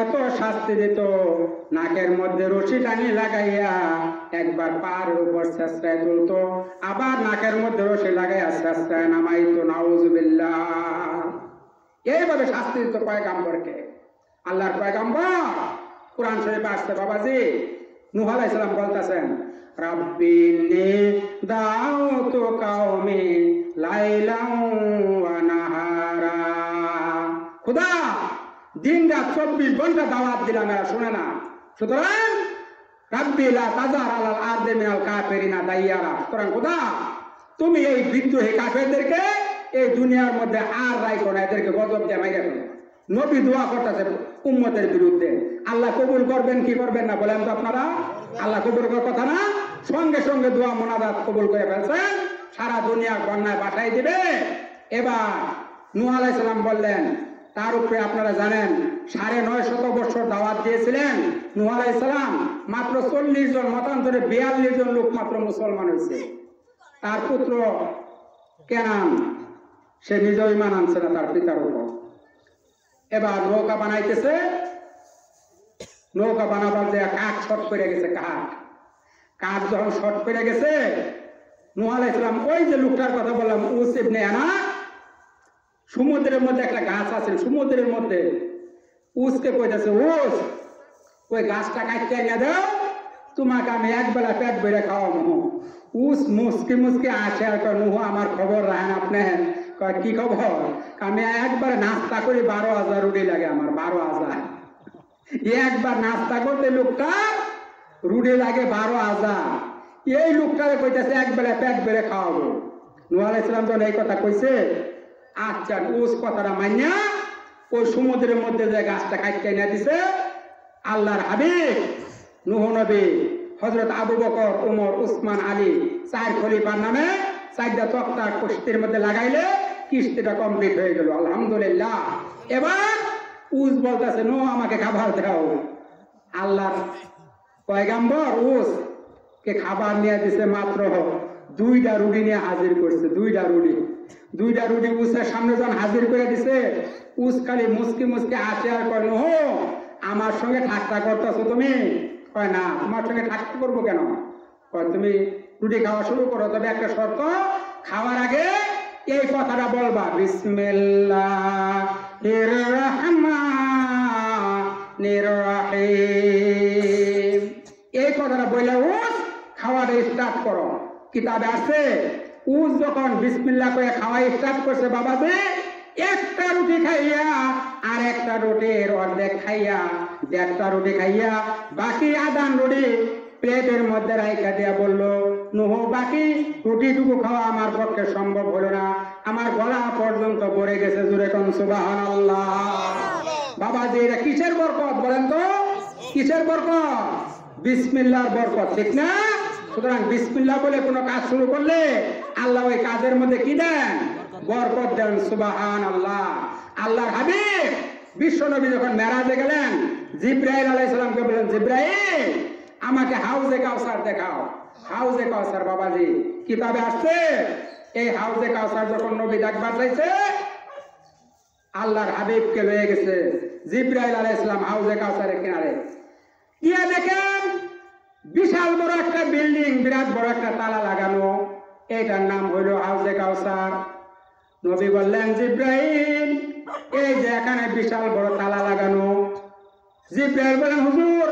এত শাস্তি দিত, নাকের মধ্যে রশি টানি লাগাইয়া একবার পাহাড়ের উপর ছেঁচড়ায় তুলতো, আবার নাকের মধ্যে রশি লাগাইয়া ছেঁচড়ায় নামাইতো। নাউযুবিল্লাহ। এইভাবে শাস্তি দিত পয়গাম্বরকে। আল্লাহর পয়গাম্বর কুরআন শরীফে আসছে বাবাজি, নূহ আলাইহিস সালাম বলতেছেন, রাব্বিনি দাউতু কাওমি লাইলান ওয়া নাহারা। খোদা দিন রাত 24 ঘন্টা দাওয়াত দিলাম, এরা শুনে না। সুতরাং রাব্বি লা তাযার আলাল আরদি মিনাল কাফিরিনা দাইয়ারা। সুতরাং খোদা তুমি এই বিদ্রোহী কাফেরদেরকে এই দুনিয়ার মধ্যে আর রাখো না, এদেরকে গজব দিয়ে মাইরা ফেলো। নবী দোয়া করতেছে উম্মতের বিরুদ্ধে। আল্লাহ কবুল করবেন কি করবেন না বলেন তো আপনারা? আল্লাহ কবুল করার কথা না? সঙ্গে সঙ্গে দোয়া মোনাজাত কবুল করে ফেলছেন, সারা দুনিয়া বন্যায় পাঠাই দিবে। এবার নূহ আলাইহিস সালাম বললেন, তার উপরে আপনারা জানেন 950 বছর দাওয়াত দিয়েছিলেন নূহ আলাইহিস সালাম, মাত্র 40 জন, মতান্তরে 42 জন লোক মাত্র মুসলমান হয়েছে। তার পুত্র কেনান, সে নিজেও ঈমান আনছে না তার পিতার উপর। এবার নৌকা বানাইতেছে, নৌকা বানাবার যে কাঠ শর্ট করে গেছে, কাঠ যখন শর্ট করে গেছে, নূহ আলাইহিস সালাম ওই যে লোকটার কথা বললাম উস ইবনে এনাক, সমুদ্রের মধ্যে একটা গাছ আছে, সমুদ্রের মধ্যে উসকে কইতেছে, উস ওই গাছটা কাটতে এনে দাও, তোমাকে আমি একবেলা পেট ভরে খাওয়াবো। উস মুসকি মুসকি আসে আর কয়, নূহ আমার খবর রাখেন আপনি? কয় কি খবর? আমি একবার নাস্তা করি 12,000 রুটি লাগে আমার, 12,000। একবার নাস্তা করতে লোকটা রুটি লাগে 12,000। এই লোকটারে কইতেছে একবেলা পেট ভরে খাওয়াবো। নূহ আলাইহিস সালাম যখন এই কথা কইছে, আচ্ছা উস কথাটা মাইনা ওই সমুদ্রের মধ্যে যে গাছটা কাটতে এনে দিছে, আল্লাহর হাবিব নূহ নবী হযরত আবু বকর, ওমর, উসমান, আলী 4 খলিফার নামে 4টা তক্তা কিস্তির মধ্যে লাগাইলে কিস্তিটা কমপ্লিট হয়ে গেল, আলহামদুলিল্লাহ। এবার উস বলতেছে, নূহ আমাকে খাবার দাও। আল্লাহর পয়গাম্বর উস কে খাবার নিয়ে দিছে, মাত্র 2টা রুটি নিয়ে হাজির করছে। 2টা রুটি উসের সামনে যখন হাজির করে দিছে, উস খালি মুসকি মুসকি আসে আর কয়, নূহ আমার সঙ্গে ঠাট্টা করতেছো তুমি? কয় না, তোমার সঙ্গে ঠাট্টা করবো কেন? কয় তুমি রুটি খাওয়া শুরু করো, তবে একটা শর্ত, খাওয়ার আগে এই কথাটা বলবা, বিসমিল্লাহির রাহমানির রাহিম। এই কথাটা বললে উস খাওয়াটা স্টার্ট করো। কিতাবে আছে উজ যখন বিসমিল্লাহ করে খাওয়া স্টার্ট করছে বাবাজি, একটা রুটি খাইয়া আর একটা রুটির অর্ধেক খাইয়া, দেড়টা রুটি খাইয়া বাকি আদান রুটি প্লেটের মধ্যে রাইখা দিয়া বললো, নুহু বাকি রুটিটুকু খাওয়া আমার পক্ষে সম্ভব হলো না, আমার গলা পর্যন্ত ভরে গেছে। জোরে কোন সুবহানাল্লাহ। বাবাজি এটা কিসের বরকত বলেন তো? কিসের বরকত? বিসমিল্লাহর বরকত, ঠিক না? সুতরাং বিসমিল্লাহ বলে কোনো কাজ শুরু করলে আল্লাহ ওই কাজের মধ্যে কি দেন? বরকত দেন। সুবহানাল্লাহ। আল্লাহর হাবিব বিশ্বনবী যখন মেরাজে গেলেন, জিব্রাইল আলাইহিস সালামকে বললেন, জিব্রাইল আমাকে হাউজে কাউসার দেখাও। হাউজে কাউসার বাবাজি কিতাবে আসছে, এই হাউজে কাউসার যখন নবী দেখবার চাইছে, আল্লাহর হাবিবকে লয়ে গেছে জিব্রাইল আলাইহিস সালাম হাউজে কাউসারের কিনারে গিয়ে দেখেন বিশাল বড় একটা বিল্ডিং, বিরাট বড় একটা তালা লাগানো, এটার নাম হইল হাউজে কাউসার। নবী বললেন, জিব্রাইল এই যে এখানে বিশাল বড় তালা লাগানো। জিব্রাইল বলেন, হুজুর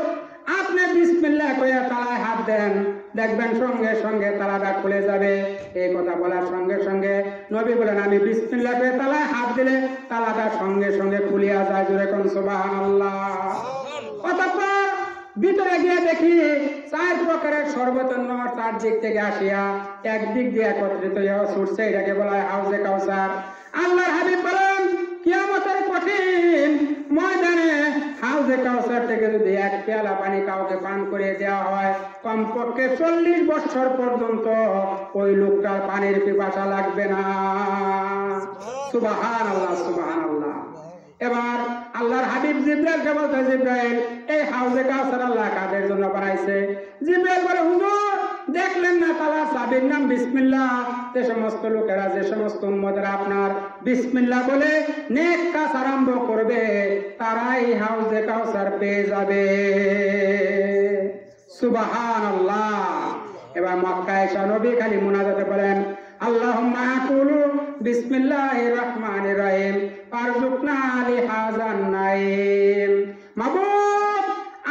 আপনি বিসমিল্লাহ কইয়া তালায় হাত দেন, দেখবেন সঙ্গে সঙ্গে তালাটা খুলে যাবে। এই কথা বলার সঙ্গে সঙ্গে নবী বলেন, আমি বিসমিল্লাহ করে তালায় হাত দিলে তালাটা সঙ্গে সঙ্গে খুলিয়া যায়। জোরে কোন সুবহানাল্লাহ। অতঃপর ভিতরে গিয়ে দেখি 4 প্রকারের সর্বতন্য 4 দিক থেকে আসিয়া একদিক দিয়ে একত্রিত হইয়া ছুটছে, এটাকে বলা হয় হাউজে কাউসার। আল্লাহর হাবিব বলেন, কিয়ামতের কঠিন ময়দানে হাউজে কাউসার থেকে যদি 1 পেয়ালা পানি কাউকে পান করে দেওয়া হয়, কমপক্ষে 40 বছর পর্যন্ত ওই লোকটার পানির পিপাসা লাগবে না। সুবহানাল্লাহ, সুবহানাল্লাহ। এবার আল্লাহর হাবিব জিব্রাইলকে বলতে, জিব্রাইল এই হাউজে কাউসার আল্লাহ কাদের জন্য বানাইছে? জিব্রাইল বলে, হুজুর দেখলেন না তালার চাবির নাম বিসমিল্লাহ। যে সমস্ত লোকেরা, যে সমস্ত উম্মতেরা আপনার বিসমিল্লাহ বলে নেক কাজ আরম্ভ করবে, তারাই হাউজে কাউসার পেয়ে যাবে। সুবহানাল্লাহ। এবার মক্কায় এসে নবী খালি মুনাজাতে বলেন, আল্লাহুম্মা আকুলু বিসমিল্লাহির রহমানির রহিম আরজুকনা লিহাযান নাইম। মাবুদ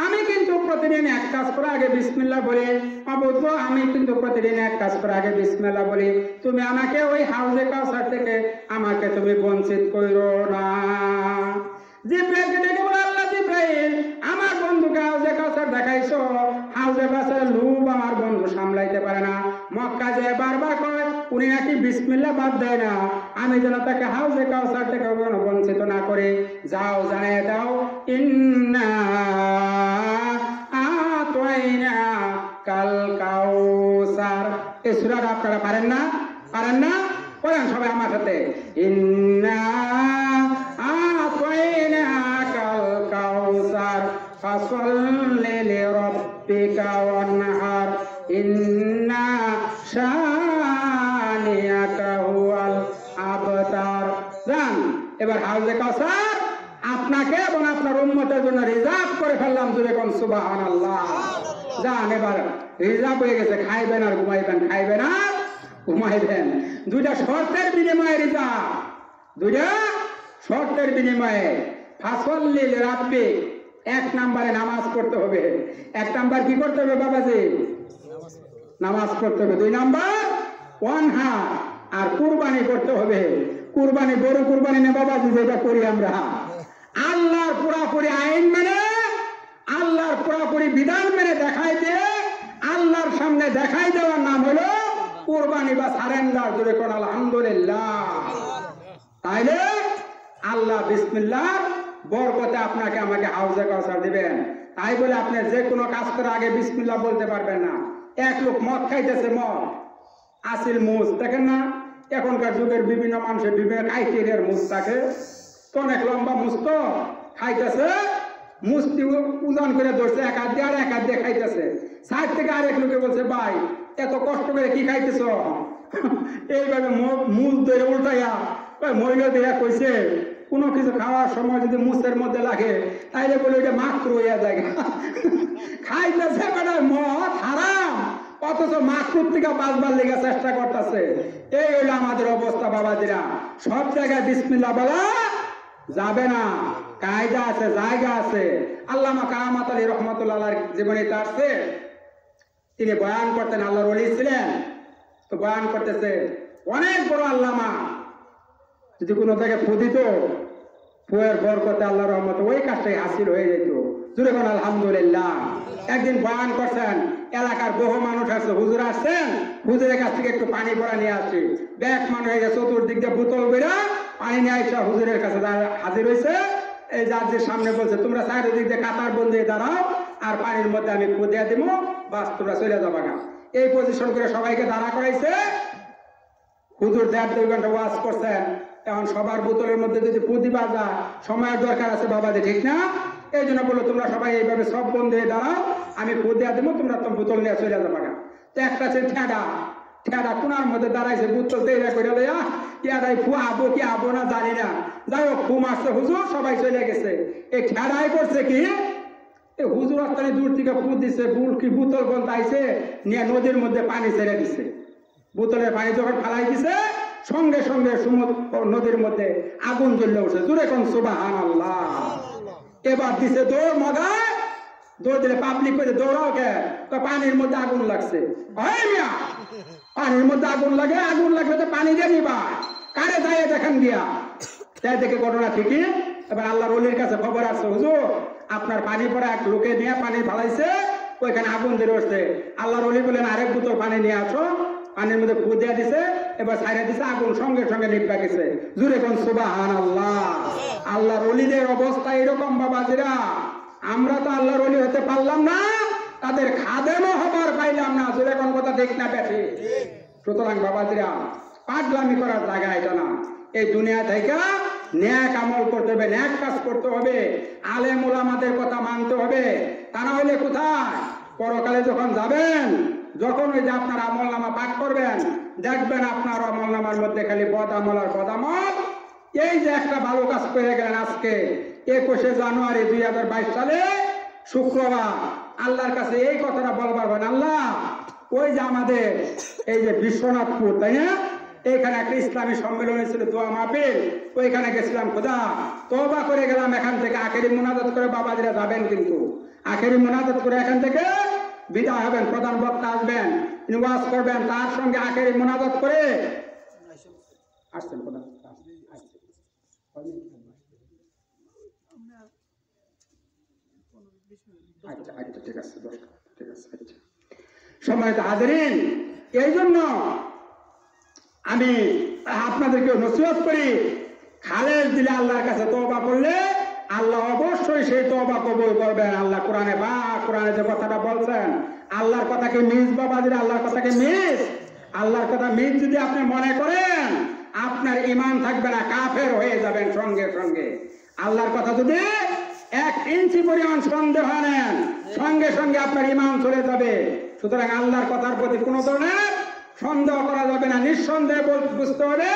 আমি কিন্তু প্রতিদিন এক কাজ করার আগে বিসমিল্লাহ বলি। মাবুদ আমি কিন্তু প্রতিদিন এক কাজ করার আগে বিসমিল্লাহ বলি, তুমি আমাকে ওই হাউজে কাউসার থেকে আমাকে তুমি বঞ্চিত কইরো না। জিব্রাইলকে ডেকে বলে, আল্লাহ জিব্রাইল আমার বন্ধুকে হাউজে কাউসার দেখাইছো, হাউজে কাউসারের লোভ আমার বন্ধু সামলাইতে পারে না। মক্কা যে বারবার কয় উনি নাকি বিসমিল্লাহ বাদ দেয় না, আমি যেন তাকে হাউজে কাউসার থেকে বঞ্চিত না করে। যাও জানিয়ে দাও, ইন্না আতাইনা কাল কাউসার। এই সূরাটা আপনারা পারেন না? পারেন না? পড়েন সবাই আমার সাথে, ইন্না আতাইনা কাল কাউসার ফাসাল্লি লিরাব্বিকা ওয়ানহার ইন্না শানিয়াকা হুয়াল আবতার। জান এবার হাউজে কাউসার আপনাকে এবং আপনার উম্মতের জন্য রিজার্ভ করে ফেললাম। জোরে কোন সুবহানাল্লাহ। জান এবার রিজার্ভ হয়ে গেছে, খাইবেন আর ঘুমাইবেন, খাইবেন আর ঘুমাইবেন। 2টা শর্তের বিনিময়ে রিজার্ভ, 2টা শর্তের বিনিময়ে। ফাসাল্লি লিরাব্বিক, 1 নম্বরে নামাজ পড়তে হবে। 1 নাম্বার কি করতে হবে বাবাজি? নামাজ পড়তে হবে। 2 নাম্বার ওয়ানহার, আর কুরবানি করতে হবে। কুরবানি বড় কুরবানি না বাবাজি, যেটা করি আমরা আল্লাহর পুরাপুরি আইন মেনে, আল্লাহর পুরাপুরি বিধান মেনে দেখাই দিয়ে আল্লাহর সামনে দেখাই দেওয়ার নাম হলো কুরবানি বা সারেন্ডার। জোরে কোন আলহামদুলিল্লাহ। তাইলে আল্লাহ বিসমিল্লাহর বরকতে আপনাকে আমাকে হাউজে কাউসার দিবেন। তাই বলে আপনি যে কোনো কাজ করার আগে বিসমিল্লাহ বলতে পারবেন না। এক লোক মদ খাইতেছে, মদ আসিল মুজ, দেখেন না এখনকার যুগের বিভিন্ন মানুষের বিভিন্ন ক্রাইটেরিয়ার মুজ থাকে, তো অনেক লম্বা মুজ তো খাইতেছে, মুস্তি ওজন করে ধরছে, 1 হাত দিয়ে আর 1 হাত দিয়ে খাইতেছে। সাইড থেকে আরেক লোকে বলছে, ভাই এত কষ্ট করে কি খাইতেছ? এইভাবে মুজ ধরে উল্টাইয়া মহিলা দিয়া কইছে, কোনো কিছু খাওয়ার সময় যদি মুসের মধ্যে লাগে তাইলে বলে এটা মাকরু হইয়া যায়। খাইতেছে বেটা মদ হারাম, অথচ মাকরুর থেকে বাঁচবার লেগে চেষ্টা করতেছে। এই হইলো আমাদের অবস্থা বাবাজিরা। সব জায়গায় বিসমিল্লাহ বলা যাবে না, কায়দা আছে, জায়গা আছে। আল্লামা কারামাত আলী রহমাতুল্লাহ জীবনীতে আসছে, তিনি বয়ান করতেন, আল্লাহর ওলি ছিলেন। তো বয়ান করতেছে অনেক বড় আল্লামা, যদি কোনো থেকে ফু দিত, ফুয়ের বরকতে আল্লাহর রহমতে ওই কাজটাই হাসিল হয়ে যেত। জুড়ে কোন আলহামদুলিল্লাহ। একদিন বয়ান করছেন, এলাকার বহু মানুষ আসছে, হুজুর আসছেন, হুজুরের কাছ থেকে একটু পানি পড়া নিয়ে আসছে। ব্যাগ মানুষ হয়ে গেছে, চতুর্দিক দিয়ে বোতল বেরা পানি নিয়ে আসা হুজুরের কাছে হাজির হয়েছে। এই জার্জির সামনে বলছে, তোমরা চারিদিক দিয়ে কাতার বন্ধ দাঁড়াও, আর পানির মধ্যে আমি ফু দিয়ে দিব, বাস তোমরা চলে যাবা না। এই পজিশন করে সবাইকে দাঁড়া করাইছে। হুজুর 1.5-2 ঘন্টা ওয়াজ করছেন। এখন সবার বোতলের মধ্যে যদি ফু দিবা যায়, সময়ের দরকার আছে বাবাজি, ঠিক না? এই জন্য বলো তোমরা সবাই এইভাবে সব বন্ধ হয়ে দাঁড়াও, আমি ফু দিয়ে দিব, তোমরা তো বোতল নিয়ে চলে যাবা না। তো একটা আছে ঠেডা কোনার মধ্যে দাঁড়াইছে, বোতল তৈরি করে দেয়া, ইয়াদাই ফু আবো কি আবো না জানি না, যাই হোক ফু মারছে হুজুর, সবাই চলে গেছে। এই ঠেডাই করছে কি, হুজুর আস্তানি দূর থেকে ফু দিছে, বোতল বন্ধ আইছে, নিয়ে নদীর মধ্যে পানি ছেড়ে দিছে। বোতলের পানি যখন ফালাই দিছে, সঙ্গে সঙ্গে নদীর মধ্যে আগুন জ্বলে উঠছে। জোরে কোন সুবহানাল্লাহ। এবার দিছে দৌড়, মগায় দৌড় দিলে পাবলিক করে দৌড়াও কে, পানির মধ্যে আগুন লাগছে। পানির মধ্যে আগুন লাগলে তো পানি দিয়ে নিবা, কারে যায় দেখেন গিয়া। তাই দেখে ঘটনা ঠিকই। এবার আল্লাহর ওলির কাছে খবর আসছে, হুজুর আপনার পানি পড়া এক লোকে নিয়ে পানি ফালাইছে, ওইখানে আগুন ধরে উঠছে। আল্লাহর ওলি বলেন আরেক বোতল পানি নিয়ে আসো, পানির মধ্যে ফু দিয়ে দিছে, এবার ছাইড়া দিছে, আগুন সঙ্গে সঙ্গে নিভা গেছে। জুড়ে কোন সুবহানাল্লাহ। আল্লাহর ওলিদের অবস্থা এরকম বাবাজিরা। আমরা তো আল্লাহর ওলি হতে পারলাম না, তাদের খাদেমও হবার পাইলাম না। জুড়ে কোন কথা ঠিক না বেঠি? সুতরাং বাবাজিরা, পাগলামি করার জায়গা এটা না। এই দুনিয়া থেকে ন্যাক আমল করতে হবে, ন্যাক কাজ করতে হবে, আলেম ওলামাদের কথা মানতে হবে। তা না হলে কোথায় পরকালে যখন যাবেন, যখন ওই যে আপনার আমল নামা পাঠ করবেন, দেখবেন আপনার আমল নামার মধ্যে খালি বদ আমল আর বদ আমল। এই যে একটা ভালো কাজ করে গেলেন আজকে 21শে জানুয়ারি 2022 সালে শুক্রবার, আল্লাহর কাছে এই কথাটা বলবার হয়, আল্লাহ ওই যে আমাদের এই যে বিশ্বনাথপুর, তাই না, এইখানে একটা ইসলামী সম্মেলন ছিল, দোয়া মাহফিল, ওইখানে গেছিলাম, খোদা তওবা করে গেলাম, এখান থেকে আখেরি মুনাজাত করে বাবাজিরা যাবেন, কিন্তু আখেরি মুনাজাত করে এখান থেকে বিদায় হবেন, প্রধান বক্তা আসবেন, ওয়াজ করবেন, তার সঙ্গে আখেরি মুনাজাত করে আসছেন। প্রধান আচ্ছা আচ্ছা, ঠিক আছে, ঠিক আছে, আচ্ছা। সম্মানিত হাজিরিন, এই জন্য আমি আপনাদেরকে নসিহত করি, খালেস দিলে আল্লাহর কাছে তওবা করলে আল্লাহ অবশ্যই সেই তওবা কবুল করবেন। আল্লাহ কোরআনে যে কথাটা বলছেন, আল্লাহর কথাকে মিস বাবাজিরা, আল্লাহর কথাকে মিস, আল্লাহর কথা মিস যদি আপনি মনে করেন, আপনার ঈমান থাকবে না, কাফের হয়ে যাবেন সঙ্গে সঙ্গে। আল্লাহর কথা যদি 1 ইঞ্চি পরিমাণ সন্দেহ নেন, সঙ্গে সঙ্গে আপনার ঈমান চলে যাবে। সুতরাং আল্লাহর কথার প্রতি কোনো ধরনের সন্দেহ করা যাবে না, নিঃসন্দেহে বুঝতে হবে,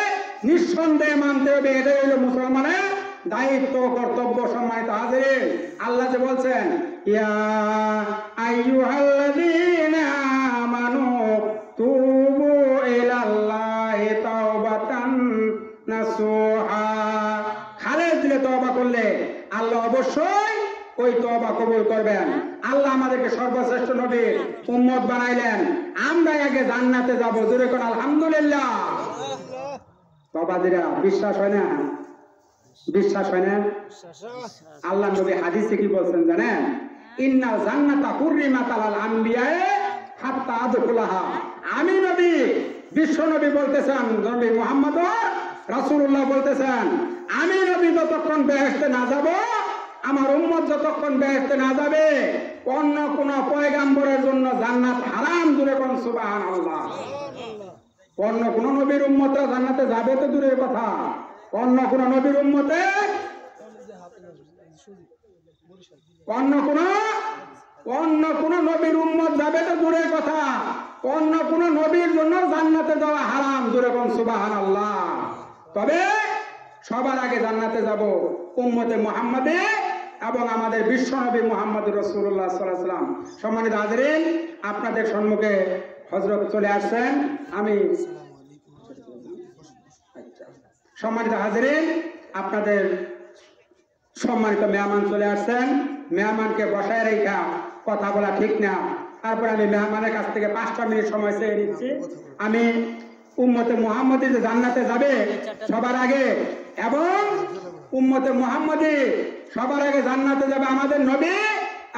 নিঃসন্দেহে মানতে হবে। এটাই হলো মুসলমানের দায়িত্ব, কর্তব্য। সম্মানিত হাজিরিন, আল্লাহ যে বলছেন, ইয়া আইয়ুহাল্লাযীনা আমানু তুবু ইলাল্লাহি তাওবাতান নাসুহা। খালেস দিলে তওবা করলে আল্লাহ অবশ্যই ওই তওবা কবুল করবেন। আল্লাহ আমাদেরকে সর্বশ্রেষ্ঠ নবীর উম্মত বানাইলেন, আমরা আগে জান্নাতে যাব। জোরে কোন আলহামদুলিল্লাহ। বাবাজিরা, বিশ্বাস হয় না? বিশ্বাস হয় না? আল্লাহ নবী হাদিসে কি বলছেন জানেন? ইন্নাল জান্নাতা হুররিমাত আলাল আম্বিয়ায়ে হাত্তা আদখুলাহা। আমি নবী, বিশ্ব নবী বলতেছেন, নবী মুহাম্মদ রাসূলুল্লাহ বলতেছেন, আমি নবী যতক্ষণ বেহেশতে না যাব, আমার উম্মত যতক্ষণ বেহেশতে না যাবে, অন্য কোন পয়গাম্বরের জন্য জান্নাত হারাম। জুড়ে কোন সুবহানাল্লাহ। অন্য কোন নবীর উম্মতরা জান্নাতে যাবে তো দূরের কথা, অন্য কোন নবীর উম্মতে, অন্য কোন নবীর উম্মত যাবে তো দূরের কথা, অন্য কোন নবীর জন্য জান্নাতে যাওয়া হারাম। জুড়ে কোন সুবহানাল্লাহ। তবে সবার আগে জান্নাতে যাব উম্মতে মুহাম্মাদে এবং আমাদের বিশ্ব নবী মুহাম্মদ রাসূলুল্লাহ সাল্লাল্লাহু আলাইহি ওয়াসাল্লাম। সম্মানিত হাজিরিন, আপনাদের সম্মুখে হযরত চলে আসছেন। আমি সম্মানিত হাজিরিন, আপনাদের সম্মানিত মেহমান চলে আসছেন। মেহমানকে বসায় রেখা কথা বলা ঠিক না। তারপর আমি মেহমানের কাছ থেকে 5টা মিনিট সময় চেয়ে নিচ্ছি। আমি উম্মতে মুহাম্মদী যে জান্নাতে যাবে সবার আগে, এবং উম্মতে মুহাম্মদী সবার আগে জান্নাতে যাবে আমাদের নবী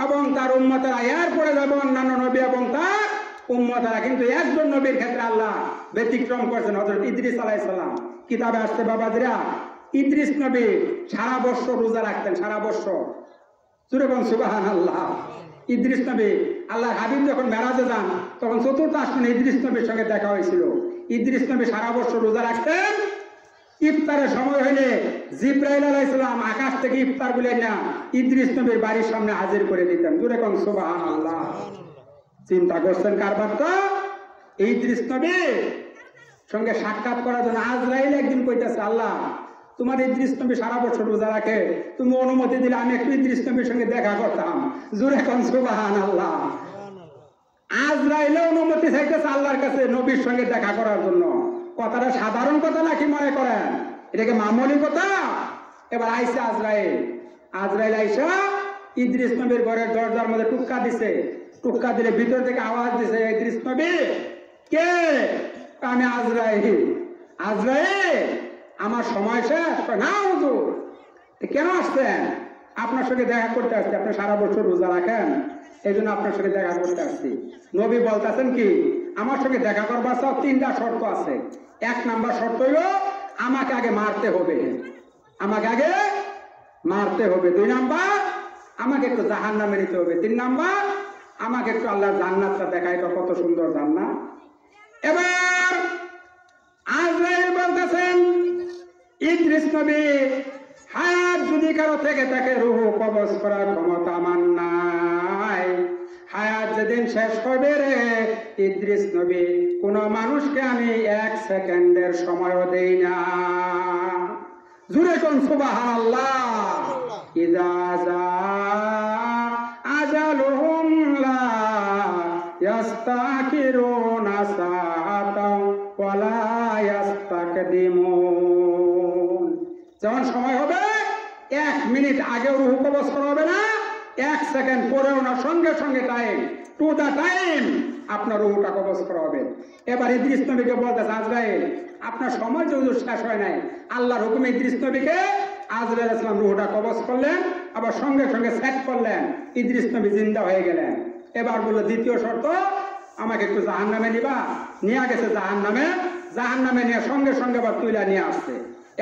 এবং তার উম্মতেরা, এরপরে যাবে অন্যান্য নবী এবং তার উম্মতেরা। কিন্তু একজন নবীর ক্ষেত্রে আল্লাহ ব্যতিক্রম করছেন, হযরত ইদ্রিস আলাইহিস সালাম। কিতাবে আসছে বাবাজিরা, ইদ্রিস নবী সারা বছর রোজা রাখতেন, সারা বছর। যেরকম সুবহানাল্লাহ। ইদ্রিস নবী, আল্লাহর হাবিব যখন মেরাজে যান তখন 4র্থ আসমানে ইদ্রিস নবীর সঙ্গে দেখা হয়েছিল। ইদ্রিস নবী সারা বছর রোজা রাখতেন। ইফতারের সময় হইলে জিব্রাইল আলাইহিস সালাম আকাশ থেকে ইফতার গুলো না ইদ্রিস নবীর বাড়ির সামনে হাজির করে দিতেন। যেরকম সুবহানাল্লাহ। চিন্তা করছেন কারবারটা? ইদ্রিস নবী সঙ্গে সাক্ষাৎ করার জন্য আজরাইল একদিন কইতেছে, আল্লাহ তোমার ইদ্রিস নবী সারা বছর রোজা রাখে, তুমি অনুমতি দিলে আমি একটু ইদ্রিস নবীর সঙ্গে দেখা করতাম। জোরে কোন সুবহানাল্লাহ। আজরাইল অনুমতি চাইতেছে আল্লাহর কাছে নবীর সঙ্গে দেখা করার জন্য। কথাটা সাধারণ কথা নাকি মনে করেন এটাকে মামুলি কথা? এবার আইসা আজরাইল। আজরাইল আইসা ইদ্রিস নবীর ঘরের দরজার মধ্যে টুক্কা দিছে। টুক্কা দিলে ভিতর থেকে আওয়াজ দিছে, ইদ্রিস নবী কে? আমি আজরাইল। আজরাইল, আমার সময় শেষ? না হুজুর। কেন আসছেন? আপনার সঙ্গে দেখা করতে আসছি। আপনি সারা বছর রোজা রাখেন, এই জন্য আপনার সঙ্গে দেখা করতে আসছি। নবী বলতেছেন কি, আমার সঙ্গে দেখা করবার সব 3টা শর্ত আছে। 1 নাম্বার শর্ত হইল আমাকে আগে মারতে হবে, আমাকে আগে মারতে হবে। 2 নাম্বার আমাকে একটু জাহান্নামে নিতে হবে। 3 নাম্বার আমাকে একটু আল্লাহর জান্নাতটা দেখাই, তো কত সুন্দর জান্নাত। এবার আজরাইল বলতেছেন, ইদ্রিস নবী হায়াত যদি কারো থেকে তাকে রূহ কবজ করার ক্ষমতা আমার নাই। হায়াত যেদিন শেষ হবে রে ইদ্রিস নবী, কোন মানুষকে আমি 1 সেকেন্ডের সময়ও দেই না। জোরে কোন সুবহানাল্লাহ। ইযা জা আজালুহুম লা ইস্তাখিরুনা সাআতাও ওয়া লা ইস্তাকদিমুন। যখন সময় হবে 1 মিনিট আগেও রূহ কবজ করা হবে না, 1 সেকেন্ড পরেও না, সঙ্গে সঙ্গে টাইম, টু দা টাইম আপনার রূহটা কবজ করা হবে। এবার ইদ্রিস নবীকে বলতেছে, আজরাইল আপনার সময় যেহেতু শেষ হয় নাই, আল্লাহর হুকুমে ইদ্রিস নবীকে আজরাইল আলাইহিস সালাম রূহটা কবজ করলেন, আবার সঙ্গে সঙ্গে সেট করলেন। ইদ্রিস নবী জিন্দা হয়ে গেলেন। এবার বললো, দ্বিতীয় শর্ত আমাকে একটু জাহান্নামে নিবা। নিয়ে গেছে জাহান্নামে, জাহান্নামে নিয়ে সঙ্গে সঙ্গে আবার তুইলা নিয়ে আসছে।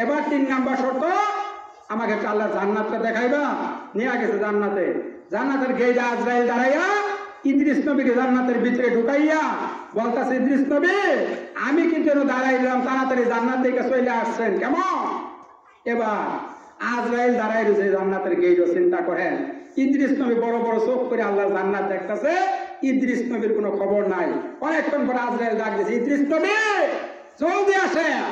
এবার 3 নাম্বার শর্ত আমাকে একটু আল্লাহর জান্নাতটা দেখাইবা। নিয়ে গেছে জান্নাতে। জান্নাতের গেটে আজরাইল দাঁড়াইয়া ইদ্রিস নবীকে জান্নাতের ভিতরে ঢুকাইয়া বলতেছে, ইদ্রিস নবী আমি কিন্তু দাঁড়াইলাম, তাড়াতাড়ি জান্নাত থেকে চলে আসছেন কেমন? এবার আজরাইল দাঁড়াই রয়েছে জান্নাতের গেটও। চিন্তা করেন, ইদ্রিস নবী বড় বড় চোখ করে আল্লাহর জান্নাত দেখতেছে, ইদ্রিস নবীর কোনো খবর নাই। অনেকক্ষণ পরে আজরাইল ডাক দিয়েছে, ইদ্রিস নবী জলদি আসেন।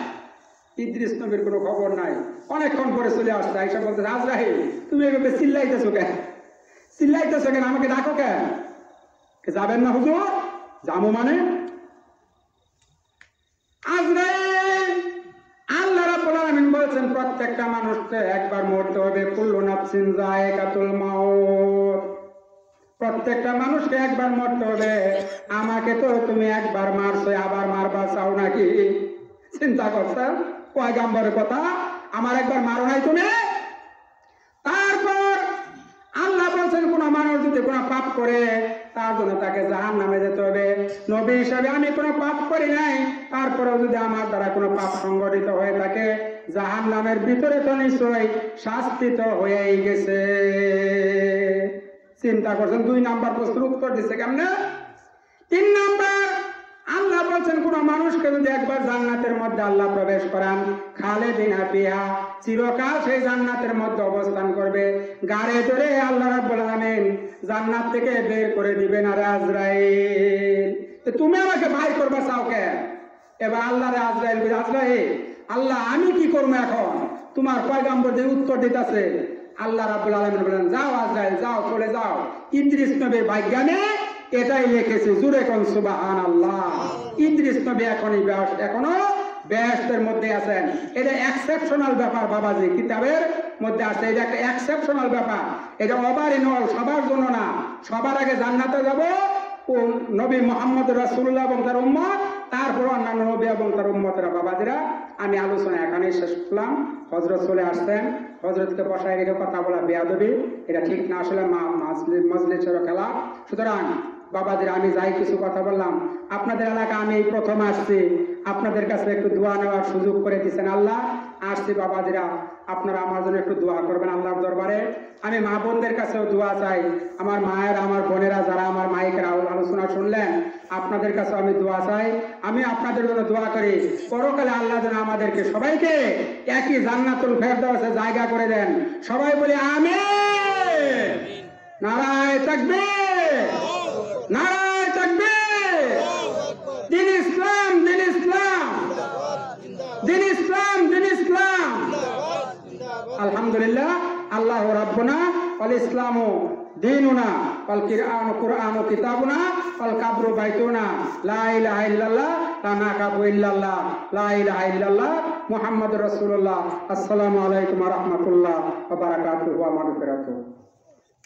ইদ্রিস নবীর কোনো খবর নাই। অনেকক্ষণ পরে চলে আসছে। আয়েশা বলতে, আজরাইল তুমি এভাবে চিল্লাইতেছো কেন? চিল্লাইতেছো কেন? আমাকে ডাকো কেন? যাবেন না হুজুর? যাবো মানে? আজরাইল, আল্লাহ রাব্বুল আলামিন বলেছেন প্রত্যেকটা মানুষকে একবার মরতে হবে। কুল্লু নাফসিন যায়কাতুল মাউত। প্রত্যেকটা মানুষকে একবার মরতে হবে। আমাকে তো তুমি একবার মারছো, আবার মারবা চাও নাকি? চিন্তা করছেন পয়গম্বরের কথা? আমার একবার মারো নাই তুমি? তারপর আল্লাহ বলছেন কোন মানুষ যদি কোন পাপ করে তার জন্য তাকে জাহান্নামে যেতে হবে। নবী হিসাবে আমি কোনো পাপ করি নাই, তারপরেও যদি আমার দ্বারা কোনো পাপ সংগঠিত হয়ে থাকে জাহান্নামের ভিতরে তো নিশ্চয়ই শাস্তি তো হয়েই গেছে। চিন্তা করছেন 2 নাম্বার প্রশ্নের উত্তর দিচ্ছে কেমনে? 3 নাম্বার আল্লাহ বলছেন কোন মানুষকে যদি একবার জান্নাতের মধ্যে আল্লাহ প্রবেশ করান, খালিদিনা ফিহা, চিরকাল সেই জান্নাতের মধ্যে অবস্থান করবে। গাড়ে ধরে আল্লাহ রাব্বুল আলামিন জান্নাত থেকে বের করে দিবেন। আরে আজরাইল তুমি আমাকে বাইর করবা চাও কেন? এবার আল্লাহরে আজরাইল বলে, আজরাইল আল্লাহ আমি কি করবো এখন? তোমার পয়গম্বর যে উত্তর দিতেছে। আল্লাহ রাব্বুল আলামিন বলেন, যাও আজরাইল যাও, চলে যাও। ইদ্রিস নবীর ভাগ্যে এটাই লিখেছে। জোরে কোন সুবহানাল্লাহ। ইদ্রিস নবী এখনো বেহেশতের মধ্যে আছেন। এটা এক্সেপশনাল ব্যাপার বাবাজি, কিতাবের মধ্যে আছে। এটা একটা এক্সেপশনাল ব্যাপার, এটা অবারিনল, সবার জন্য না। সবার আগে জান্নাতে যাব, নবী মোহাম্মদ রাসূলুল্লাহ এবং তার উম্মত, তারপর অন্যান্য নবী এবং তার উম্মতেরা। বাবাজিরা, আমি আলোচনা এখানেই শেষ করলাম। হযরত চলে আসছেন, হযরতকে বসায় রেখে কথা বলা বেয়াদবি, এটা ঠিক না। আসলে মজলিসের খেলা। সুতরাং বাবাজিরা, আমি যাই কিছু কথা বললাম, আপনাদের এলাকা আমি এই প্রথম আসছি, আপনাদের কাছে একটু দোয়া নেওয়ার সুযোগ করে দিচ্ছেন আল্লাহ। আসছি বাবাজিরা, আপনারা আমার জন্য একটু দোয়া করবেন আল্লাহর দরবারে। আমি মা বোনদের কাছেও দোয়া চাই, আমার মায়ের, আমার বোনেরা যারা আমার মাইকের আলোচনা শুনলেন, আপনাদের কাছেও আমি দোয়া চাই। আমি আপনাদের জন্য দোয়া করি, পরকালে আল্লাহ যেন আমাদেরকে সবাইকে একই জান্নাতুল ফেরদাউসে জায়গা করে দেন। সবাই বলি আমিন। নারায়ে তাকবীর, নারায়ে তাকবীর। দিন ইসলাম, দিন ইসলাম, দিন ইসলাম, দিন ইসলাম। আলহামদুলিল্লাহ। আল্লাহু রাব্বুনা ওয়াল ইসলামু দীনুনা ওয়াল কুরআনু কিতাবুনা ওয়াল কাবরু বাইতুনা। লা ইলাহা ইল্লাল্লাহ লা নাকাবু ইল্লাল্লাহ, লা ইলাহা ইল্লাল্লাহ মুহাম্মাদুর রাসূলুল্লাহ। আসসালামু আলাইকুম ওয়া রাহমাতুল্লাহ ওয়া বারাকাতুহু ওয়া মাগফিরাতুহু।